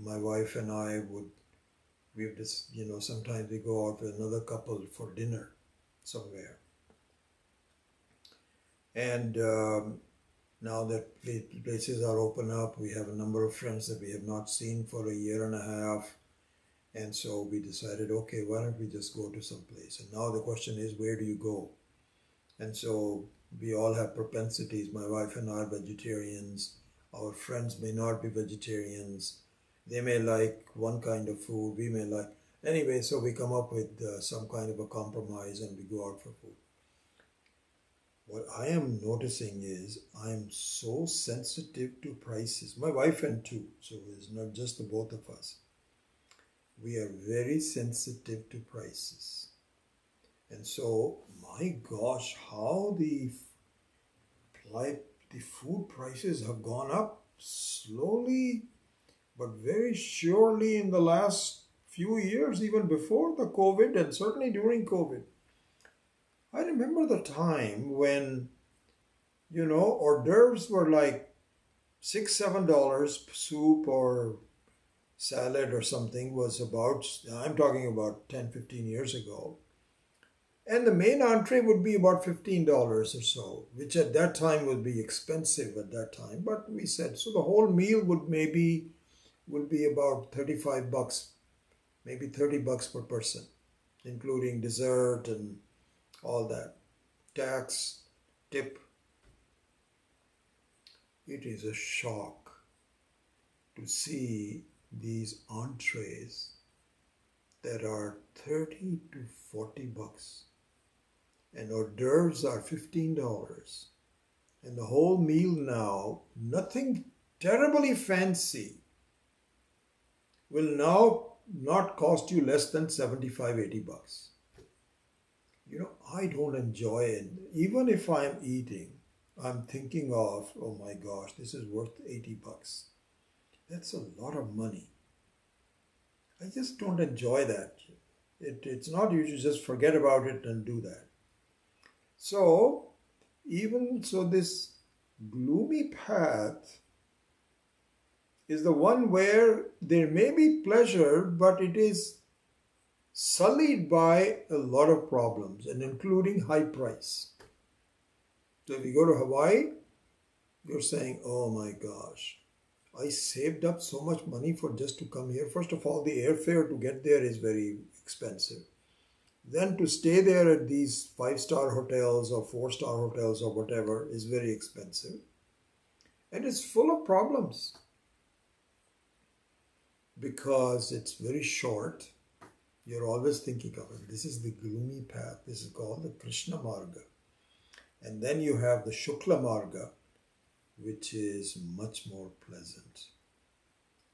my wife and I we've just, sometimes we go out with another couple for dinner somewhere. And now that places are open up, we have a number of friends that we have not seen for a year and a half. And so we decided, okay, why don't we just go to some place? And now the question is, where do you go? And so we all have propensities. My wife and I are vegetarians. Our friends may not be vegetarians. They may like one kind of food, we may like. Anyway, so we come up with some kind of a compromise and we go out for food. What I am noticing is I am so sensitive to prices. My wife and too, so it's not just the both of us. We are very sensitive to prices. And so, my gosh, how the food prices have gone up slowly but very surely in the last few years, even before the COVID and certainly during COVID. I remember the time when, hors d'oeuvres were like $6, $7, soup or salad or something was about, I'm talking about 10, 15 years ago. And the main entree would be about $15 or so, which at that time would be expensive at that time. But we said, so the whole meal would be about $35, maybe $30 per person, including dessert and all that, tax, tip. It is a shock to see these entrees that are 30 to 40 bucks and hors d'oeuvres are $15, and the whole meal now, nothing terribly fancy, will now not cost you less than 75, 80 bucks. I don't enjoy it. Even if I'm eating, I'm thinking of, oh my gosh, this is worth 80 bucks. That's a lot of money. I just don't enjoy that. It's not you should just forget about it and do that. So, this gloomy path is the one where there may be pleasure, but it is sullied by a lot of problems, and including high price. So if you go to Hawaii, you're saying, oh my gosh, I saved up so much money for just to come here. First of all, the airfare to get there is very expensive. Then to stay there at these 5-star hotels or 4-star hotels or whatever is very expensive. And it's full of problems because it's very short. You're always thinking of it. This is the gloomy path. This is called the Krishna Marga. And then you have the Shukla Marga, which is much more pleasant.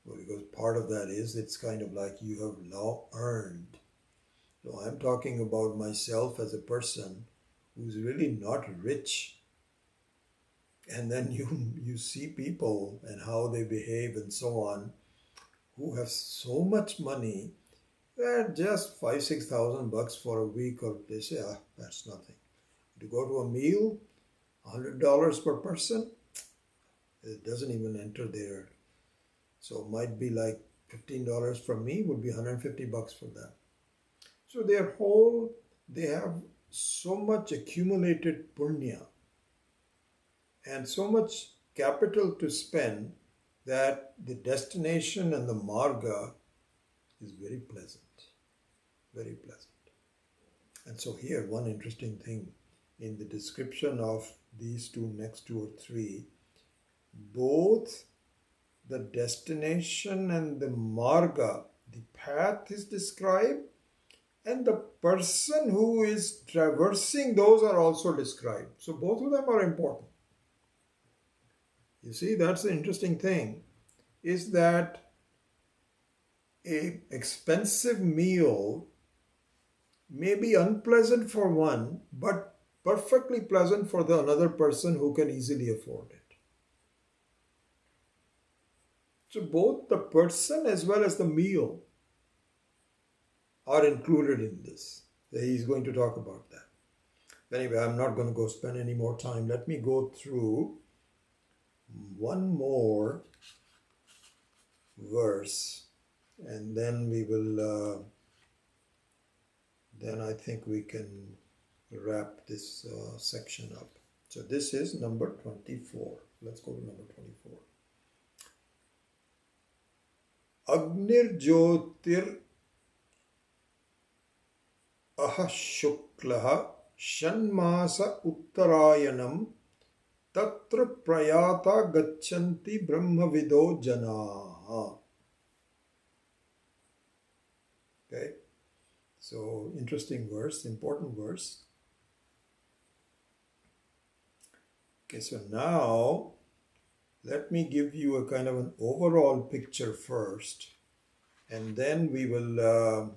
Well, because part of that is it's kind of like you have now earned. So I'm talking about myself as a person who's really not rich. And then you see people and how they behave and so on, who have so much money that just 5,000-6,000 bucks for a week, or they say, that's nothing. To go to a meal, $100 per person, it doesn't even enter there. So it might be like $15 from me would be 150 bucks for them. So they have so much accumulated punya and so much capital to spend that the destination and the marga is very pleasant, very pleasant. And so here, one interesting thing in the description of these next two or three, both the destination and the marga, the path is described, and the person who is traversing those are also described. So both of them are important. You see, that's the interesting thing, is that an expensive meal may be unpleasant for one, but perfectly pleasant for the another person who can easily afford it. So both the person as well as the meal are included in this. He's going to talk about that. Anyway, I'm not going to go spend any more time. Let me go through one more verse and then we will, then I think we can wrap this section up. So this is number 24. Let's go to number 24. Agnir Jyotir Aha Shuklaha Shanmasa Uttarayanam Tatra Prayata Gachanti Brahmavido Janaha. Okay. So interesting verse, important verse. Okay, so now let me give you a kind of an overall picture first, and then we will,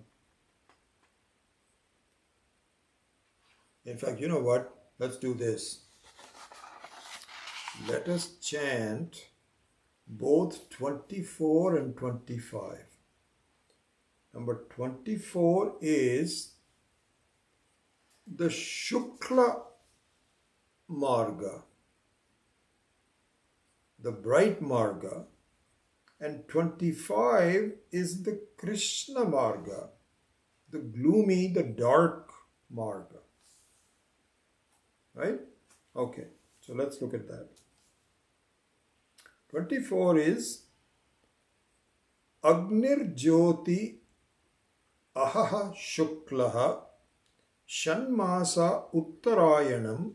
in fact, you know what? Let's do this. Let us chant both 24 and 25. Number 24 is the Shukla Marga, the bright Marga, and 25 is the Krishna Marga, the gloomy, the dark Marga. Right? Okay, so let's look at that. 24 is Agnir Jyoti Ahaha Shuklaha Shanmasa Uttarayanam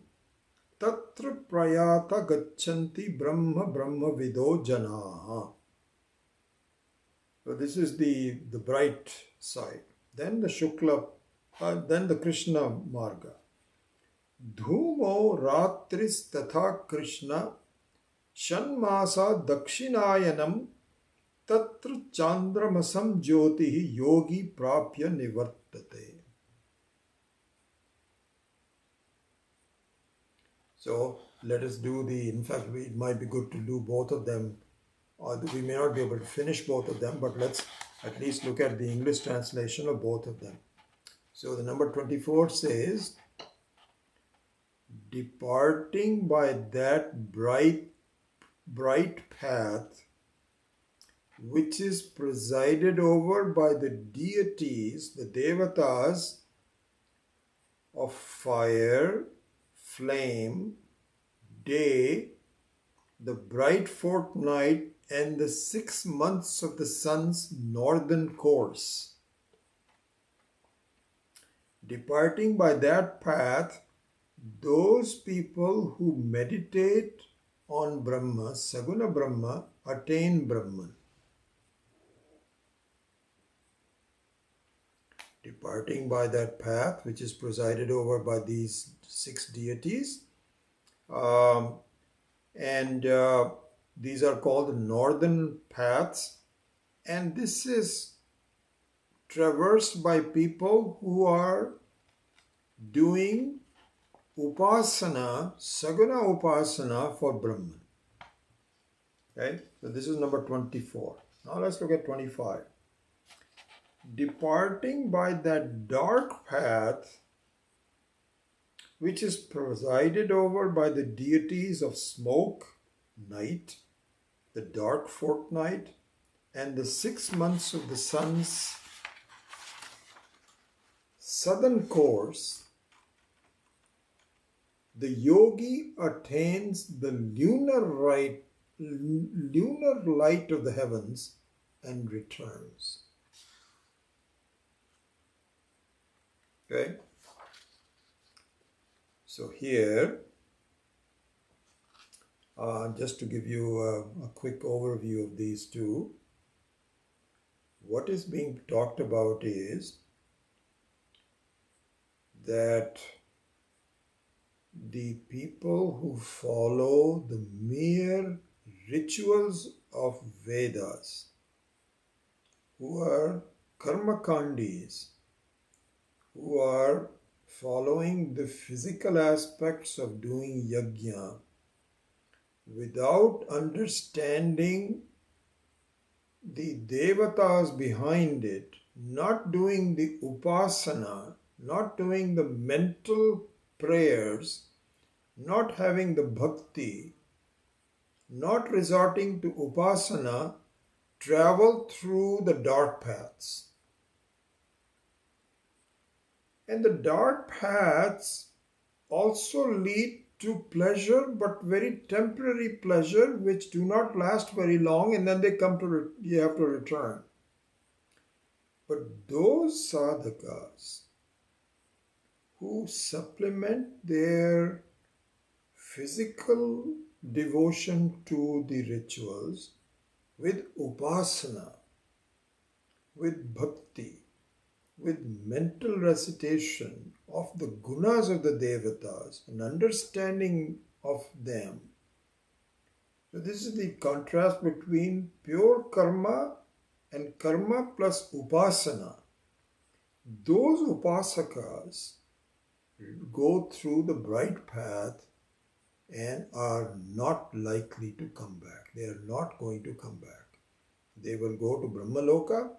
Tatra Prayata Gachanti Brahma Brahma Vido Janaha. So this is the bright side. Then the Shukla, then the Krishna Marga. Dhumo Ratris Tatha Krishna Shanmasa Dakshinayanam Tatra Chandramasam Jyotihi Yogi Prapya Nivartate. So let us do in fact, it might be good to do both of them. We may not be able to finish both of them, but let's at least look at the English translation of both of them. So the number 24 says, departing by that bright path which is presided over by the deities, the devatas of fire, flame, day, the bright fortnight, and the 6 months of the sun's northern course. Departing by that path, those people who meditate on Brahma, Saguna Brahma, attain Brahman. Departing by that path, which is presided over by these 6 deities, these are called the northern paths, and this is traversed by people who are doing upasana, saguna upasana for Brahman. Okay, so this is number 24. Now let's look at 25. Departing by that dark path which is presided over by the deities of smoke, night, the dark fortnight, and the 6 months of the sun's southern course, the yogi attains the lunar light of the heavens and returns. Okay? So here, just to give you a quick overview of these two, what is being talked about is that the people who follow the mere rituals of Vedas, who are karmakandis, who are following the physical aspects of doing yajna without understanding the devatas behind it, not doing the upasana, not doing the mental prayers, not having the bhakti, not resorting to upasana, travel through the dark paths. And the dark paths also lead to pleasure, but very temporary pleasure, which do not last very long, and then they come to, you have to return. But those sadhakas who supplement their physical devotion to the rituals with upasana, with bhakti, with mental recitation of the gunas of the devatas, an understanding of them. So this is the contrast between pure karma and karma plus upasana. Those upasakas go through the bright path and are not likely to come back. They are not going to come back. They will go to Brahmaloka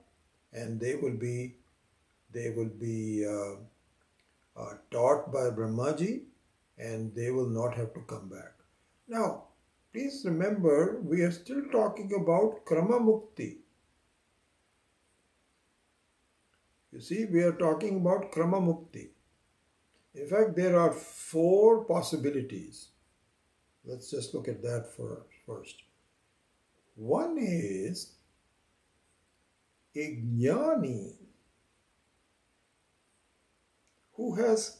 and they will be taught by Brahmaji, and they will not have to come back. Now, please remember, we are still talking about Krama Mukti. You see, we are talking about Krama Mukti. In fact, there are 4 possibilities. Let's just look at that first. One is a jnani who has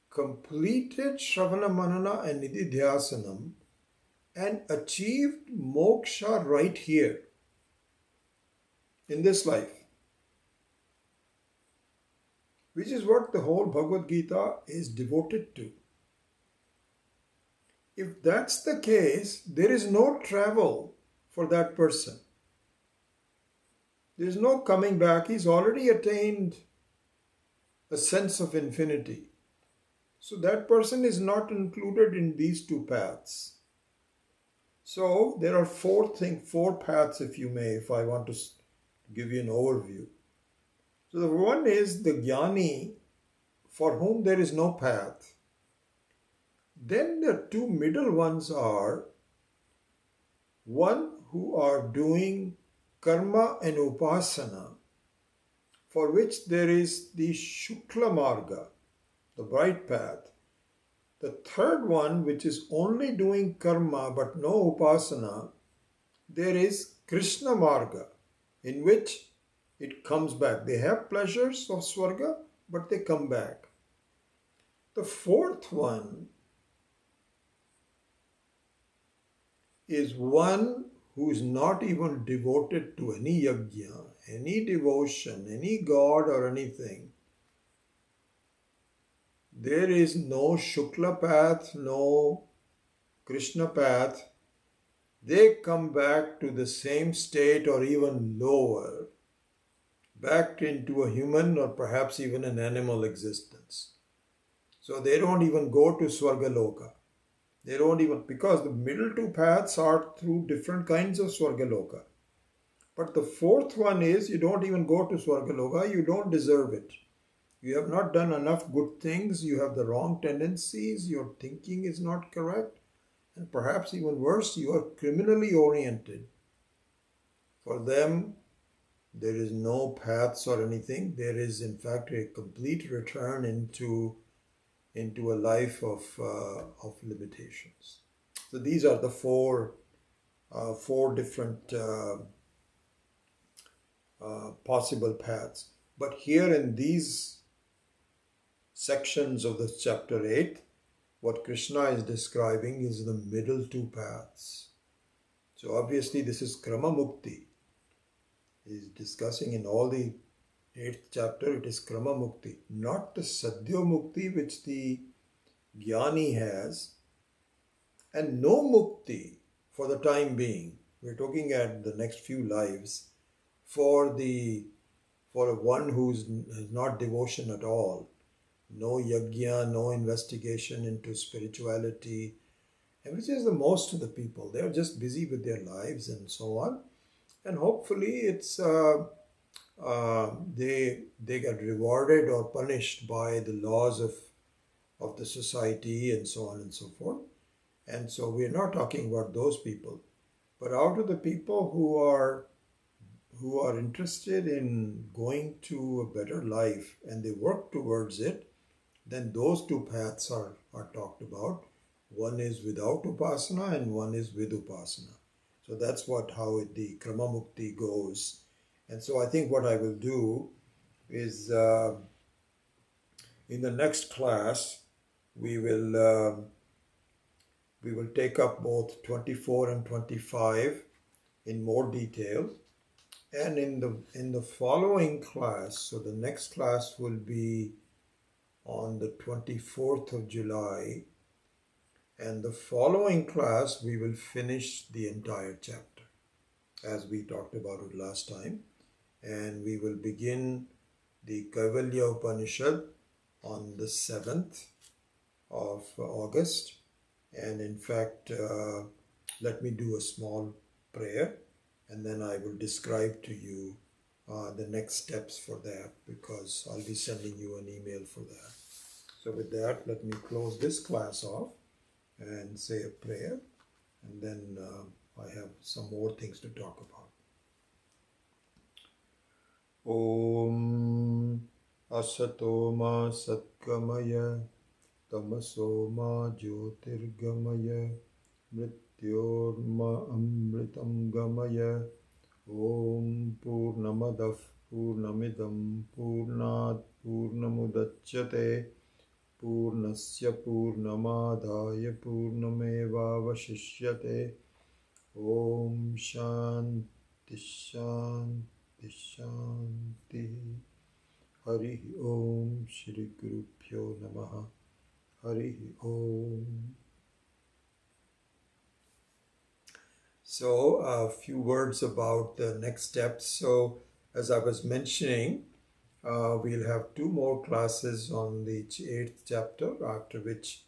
completed Shravana Manana and Nididhyasanam and achieved moksha right here in this life, which is what the whole Bhagavad Gita is devoted to. If that's the case, there is no travel for that person. There is no coming back. He's already attained a sense of infinity. So that person is not included in these 2 paths. So there are 4 paths, if you may, if I want to give you an overview. So the one is the jnani for whom there is no path. Then the 2 middle ones are one who are doing karma and upasana, for which there is the Shukla Marga, the bright path. The third one, which is only doing karma but no upasana, there is Krishna Marga, in which it comes back. They have pleasures of Swarga, but they come back. The fourth one is one who is not even devoted to any yajna, any devotion, any god or anything. There is no Shukla path, no Krishna path. They come back to the same state or even lower, back into a human or perhaps even an animal existence. So they don't even go to Swargaloka. They don't even, because the middle 2 paths are through different kinds of Swargaloka. But the fourth one is you don't even go to Swargaloka, you don't deserve it. You have not done enough good things, you have the wrong tendencies, your thinking is not correct, and perhaps even worse, you are criminally oriented. For them, there is no paths or anything. There is in fact a complete return into a life of limitations. So these are the 4 different possible paths. But here in these sections of the chapter 8, what Krishna is describing is the middle 2 paths. So obviously this is Krama Mukti. He is discussing in all the 8th chapter, it is Krama Mukti, not the Sadhya Mukti which the Jnani has, and no Mukti for the time being. We're talking at the next few lives for one who has not devotion at all. No yajna, no investigation into spirituality, and which is the most of the people. They're just busy with their lives and so on. And hopefully it's they get rewarded or punished by the laws of the society and so on and so forth. And so we're not talking about those people. But out of the people who are interested in going to a better life and they work towards it, then those 2 paths are talked about. One is without upasana and one is with upasana. So that's how the Krama Mukti goes. And so I think what I will do is in the next class we will take up both 24 and 25 in more detail. And in the following class, so the next class will be on the 24th of July, and the following class we will finish the entire chapter as we talked about it last time, and we will begin the Kaivalya Upanishad on the 7th of August. And in fact, let me do a small prayer, and then I will describe to you the next steps for that, because I'll be sending you an email for that. So with that, let me close this class off and say a prayer, and then I have some more things to talk about. Om Asato Ma Satgamaya Tamaso Ma Jyotirgamaya Mrityorma Amritam Gamaya. Om Purnamadav Purnamidam Purnat Purnamudachyate Purnasya Purnamadaya Purnamevavashishyate. Om Shanti Shanti Shanti. Hari Om Shri Gurubhyo Namaha. Hari Om. So a few words about the next steps. So as I was mentioning, we'll have 2 more classes on the 8th chapter, after which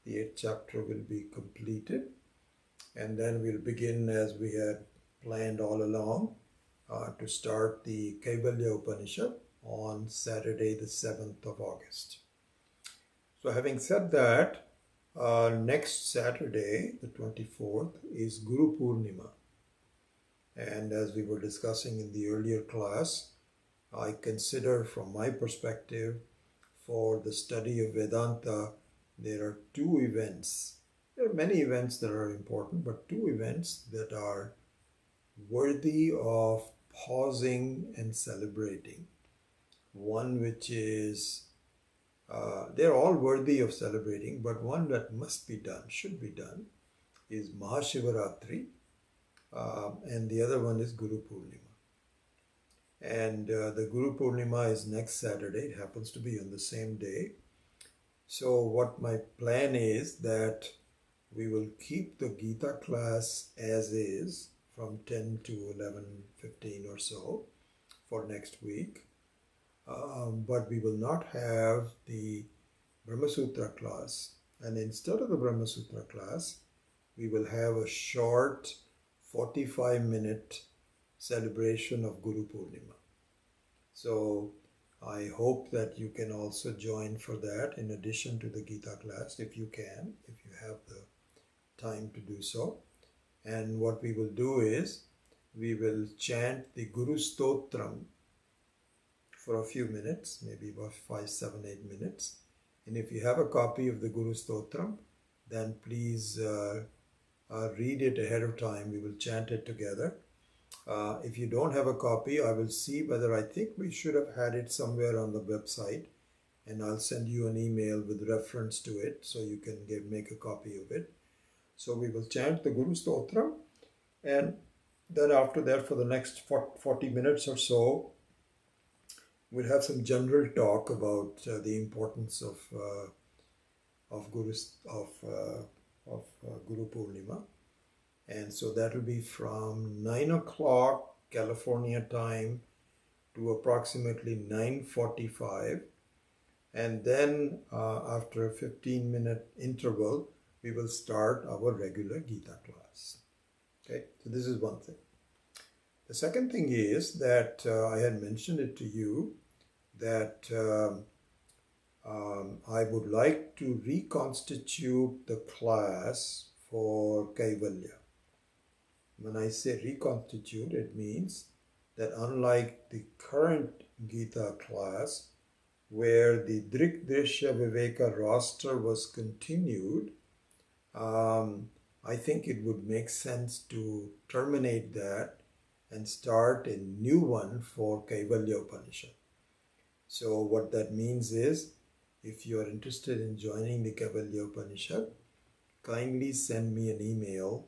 the 8th chapter will be completed. And then we'll begin, as we had planned all along, to start the Kaivalya Upanishad on Saturday the 7th of August. So having said that, next Saturday, the 24th, is Guru Purnima. And as we were discussing in the earlier class, I consider from my perspective, for the study of Vedanta, there are 2 events. There are many events that are important, but 2 events that are worthy of pausing and celebrating. One which is they're all worthy of celebrating, but one that must be done, should be done, is Mahashivaratri, and the other one is Guru Purnima. And the Guru Purnima is next Saturday. It happens to be on the same day. So what my plan is that we will keep the Gita class as is from 10 to 11:15 or so for next week. But we will not have the Brahma Sutra class. And instead of the Brahma Sutra class, we will have a short 45-minute celebration of Guru Purnima. So I hope that you can also join for that in addition to the Gita class, if you can, if you have the time to do so. And what we will do is, we will chant the Guru Stotram for a few minutes, maybe about 5, 7, 8 minutes. And if you have a copy of the Guru Stotram, then please read it ahead of time. We will chant it together. If you don't have a copy, I will see whether, I think we should have had it somewhere on the website, and I'll send you an email with reference to it so you can make a copy of it. So we will chant the Guru Stotram, and then after that, for the next 40 minutes or so, we'll have some general talk about the importance of Guru Purnima. And so that will be from 9 o'clock California time to approximately 9:45. And then after a 15-minute interval, we will start our regular Gita class. Okay, so this is one thing. The second thing is that I had mentioned it to you that I would like to reconstitute the class for Kaivalya. When I say reconstitute, it means that unlike the current Gita class, where the Drik Drishya Viveka roster was continued, I think it would make sense to terminate that and start a new one for Kaivalya Upanishad. So what that means is, if you are interested in joining the Kaivalya Upanishad, kindly send me an email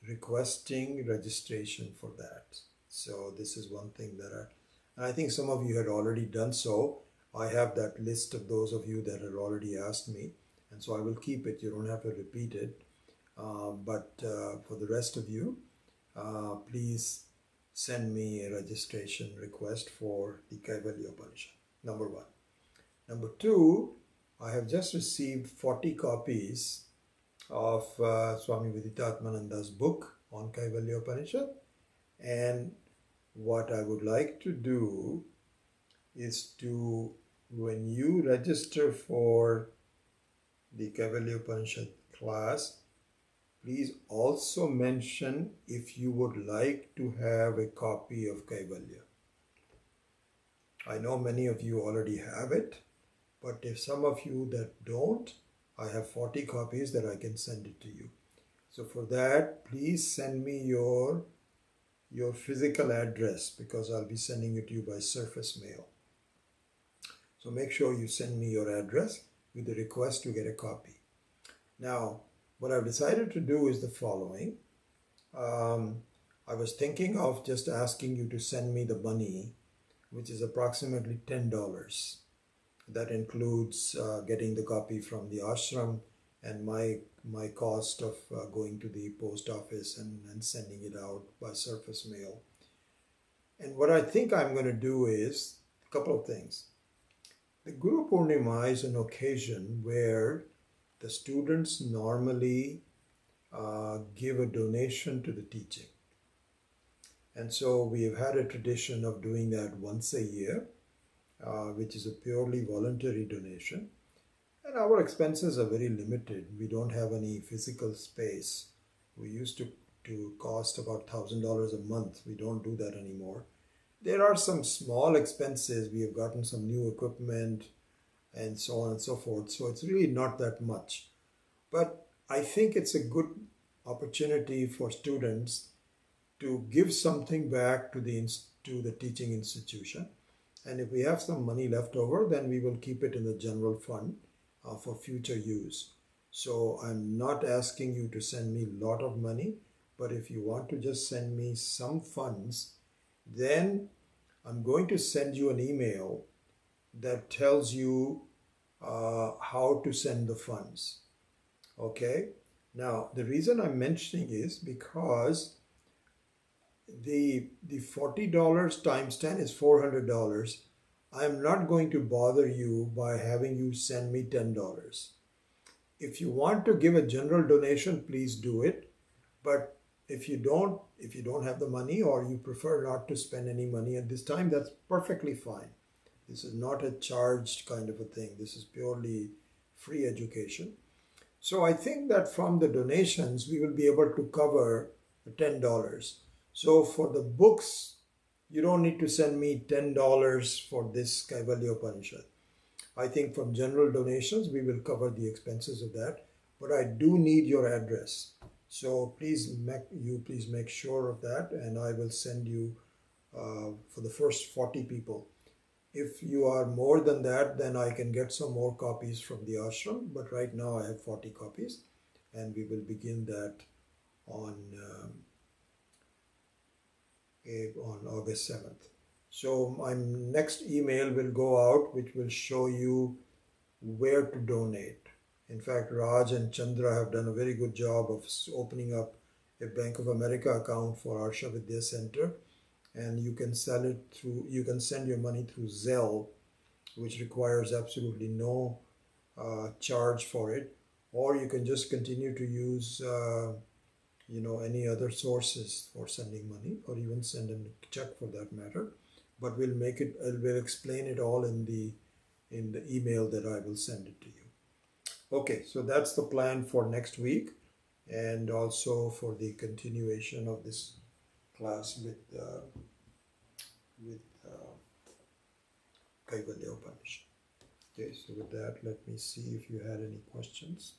requesting registration for that. So this is one thing that and I think some of you had already done so. I have that list of those of you that had already asked me, and so I will keep it. You don't have to repeat it. But for the rest of you, please send me a registration request for the Kaivalya Upanishad, number one. Number two, I have just received 40 copies of Swami Viditatmananda's book on Kaivalya Upanishad, and what I would like to do is to, when you register for the Kaivalya Upanishad class, please also mention if you would like to have a copy of Kaivalya. I know many of you already have it, but if some of you that don't, I have 40 copies that I can send it to you. So for that, please send me your physical address, because I'll be sending it to you by surface mail. So make sure you send me your address with the request to get a copy. Now, what I've decided to do is the following. I was thinking of just asking you to send me the money, which is approximately $10. That includes getting the copy from the ashram and my cost of going to the post office and sending it out by surface mail. And what I think I'm going to do is a couple of things. The Guru Purnima is an occasion where the students normally give a donation to the teaching. And so we have had a tradition of doing that once a year, which is a purely voluntary donation. And our expenses are very limited. We don't have any physical space. We used to cost about $1,000 a month. We don't do that anymore. There are some small expenses. We have gotten some new equipment and so on and so forth. So it's really not that much. But I think it's a good opportunity for students to give something back to the teaching institution. And if we have some money left over, then we will keep it in the general fund for future use. So I'm not asking you to send me a lot of money, but if you want to just send me some funds, then I'm going to send you an email that tells you how to send the funds. Okay? Now, the reason I'm mentioning is because the $40 times 10 is $400. I am not going to bother you by having you send me $10. If you want to give a general donation, please do it. But if you don't have the money, or you prefer not to spend any money at this time, that's perfectly fine. This is not a charged kind of a thing. This is purely free education. So I think that from the donations, we will be able to cover $10. So for the books, you don't need to send me $10 for this Kaivalya Upanishad. I think from general donations, we will cover the expenses of that. But I do need your address. So please make sure of that, and I will send you for the first 40 people. If you are more than that, then I can get some more copies from the ashram. But right now I have 40 copies, and we will begin that on August 7th. So my next email will go out, which will show you where to donate. In fact, Raj and Chandra have done a very good job of opening up a Bank of America account for Arsha Vidya Center, and you can send your money through Zelle, which requires absolutely no charge for it, or you can just continue to use any other sources for sending money, or even send a check for that matter. But we'll explain it all in the email that I will send it to you. Okay, so that's the plan for next week, and also for the continuation of this class with Kaivalya Upanishad. Okay, so with that, let me see if you had any questions.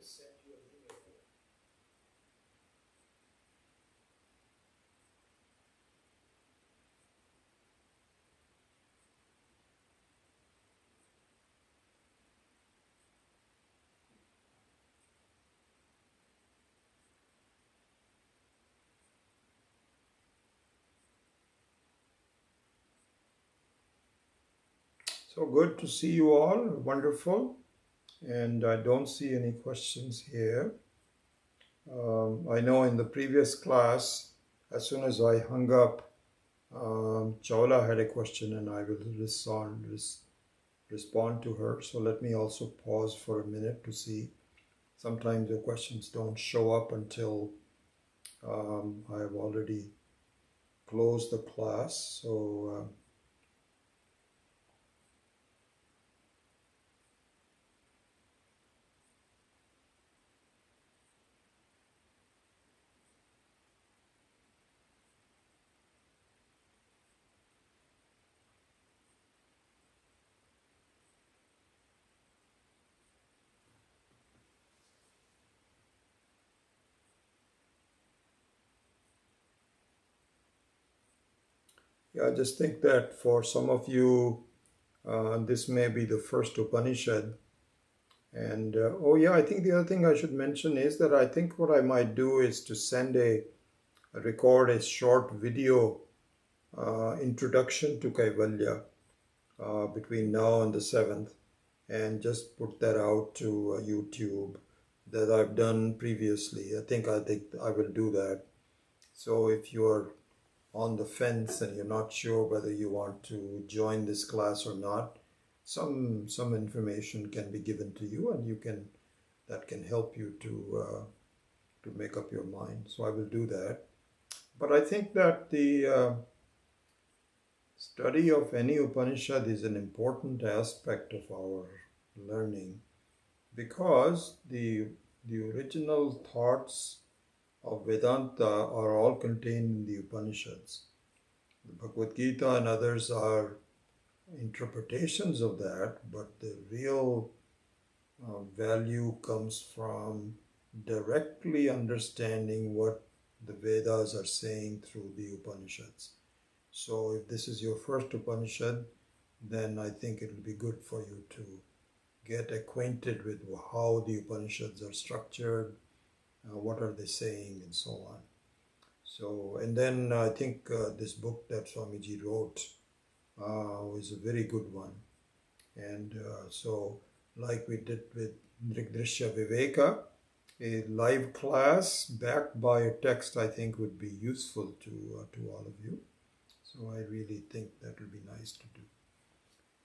just sent you an email. So good to see you all. Wonderful. And I don't see any questions here. I know in the previous class, as soon as I hung up, Chawla had a question and I will respond to her. So let me also pause for a minute to see. Sometimes the questions don't show up until I have already closed the class. So yeah, I just think that for some of you, this may be the first Upanishad. And oh yeah, I think the other thing I should mention is that I think what I might do is to record a short video introduction to Kaivalya between now and the 7th, and just put that out to YouTube that I've done previously. I think I will do that. So if you are on the fence and you're not sure whether you want to join this class or not, some information can be given to you, and that can help you to make up your mind. So I will do that. But I think that the study of any Upanishad is an important aspect of our learning, because the original thoughts of Vedanta are all contained in the Upanishads. The Bhagavad Gita and others are interpretations of that, but the real value comes from directly understanding what the Vedas are saying through the Upanishads. So if this is your first Upanishad, then I think it will be good for you to get acquainted with how the Upanishads are structured, what are they saying, and so on. So, and then I think this book that Swamiji wrote was a very good one. And so, like we did with Drigdrishya Viveka, a live class backed by a text, I think would be useful to all of you. So I really think that will be nice to do.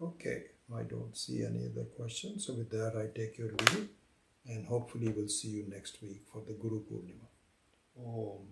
Okay, I don't see any other questions. So with that, I take your leave, and hopefully we'll see you next week for the Guru Purnima. Om.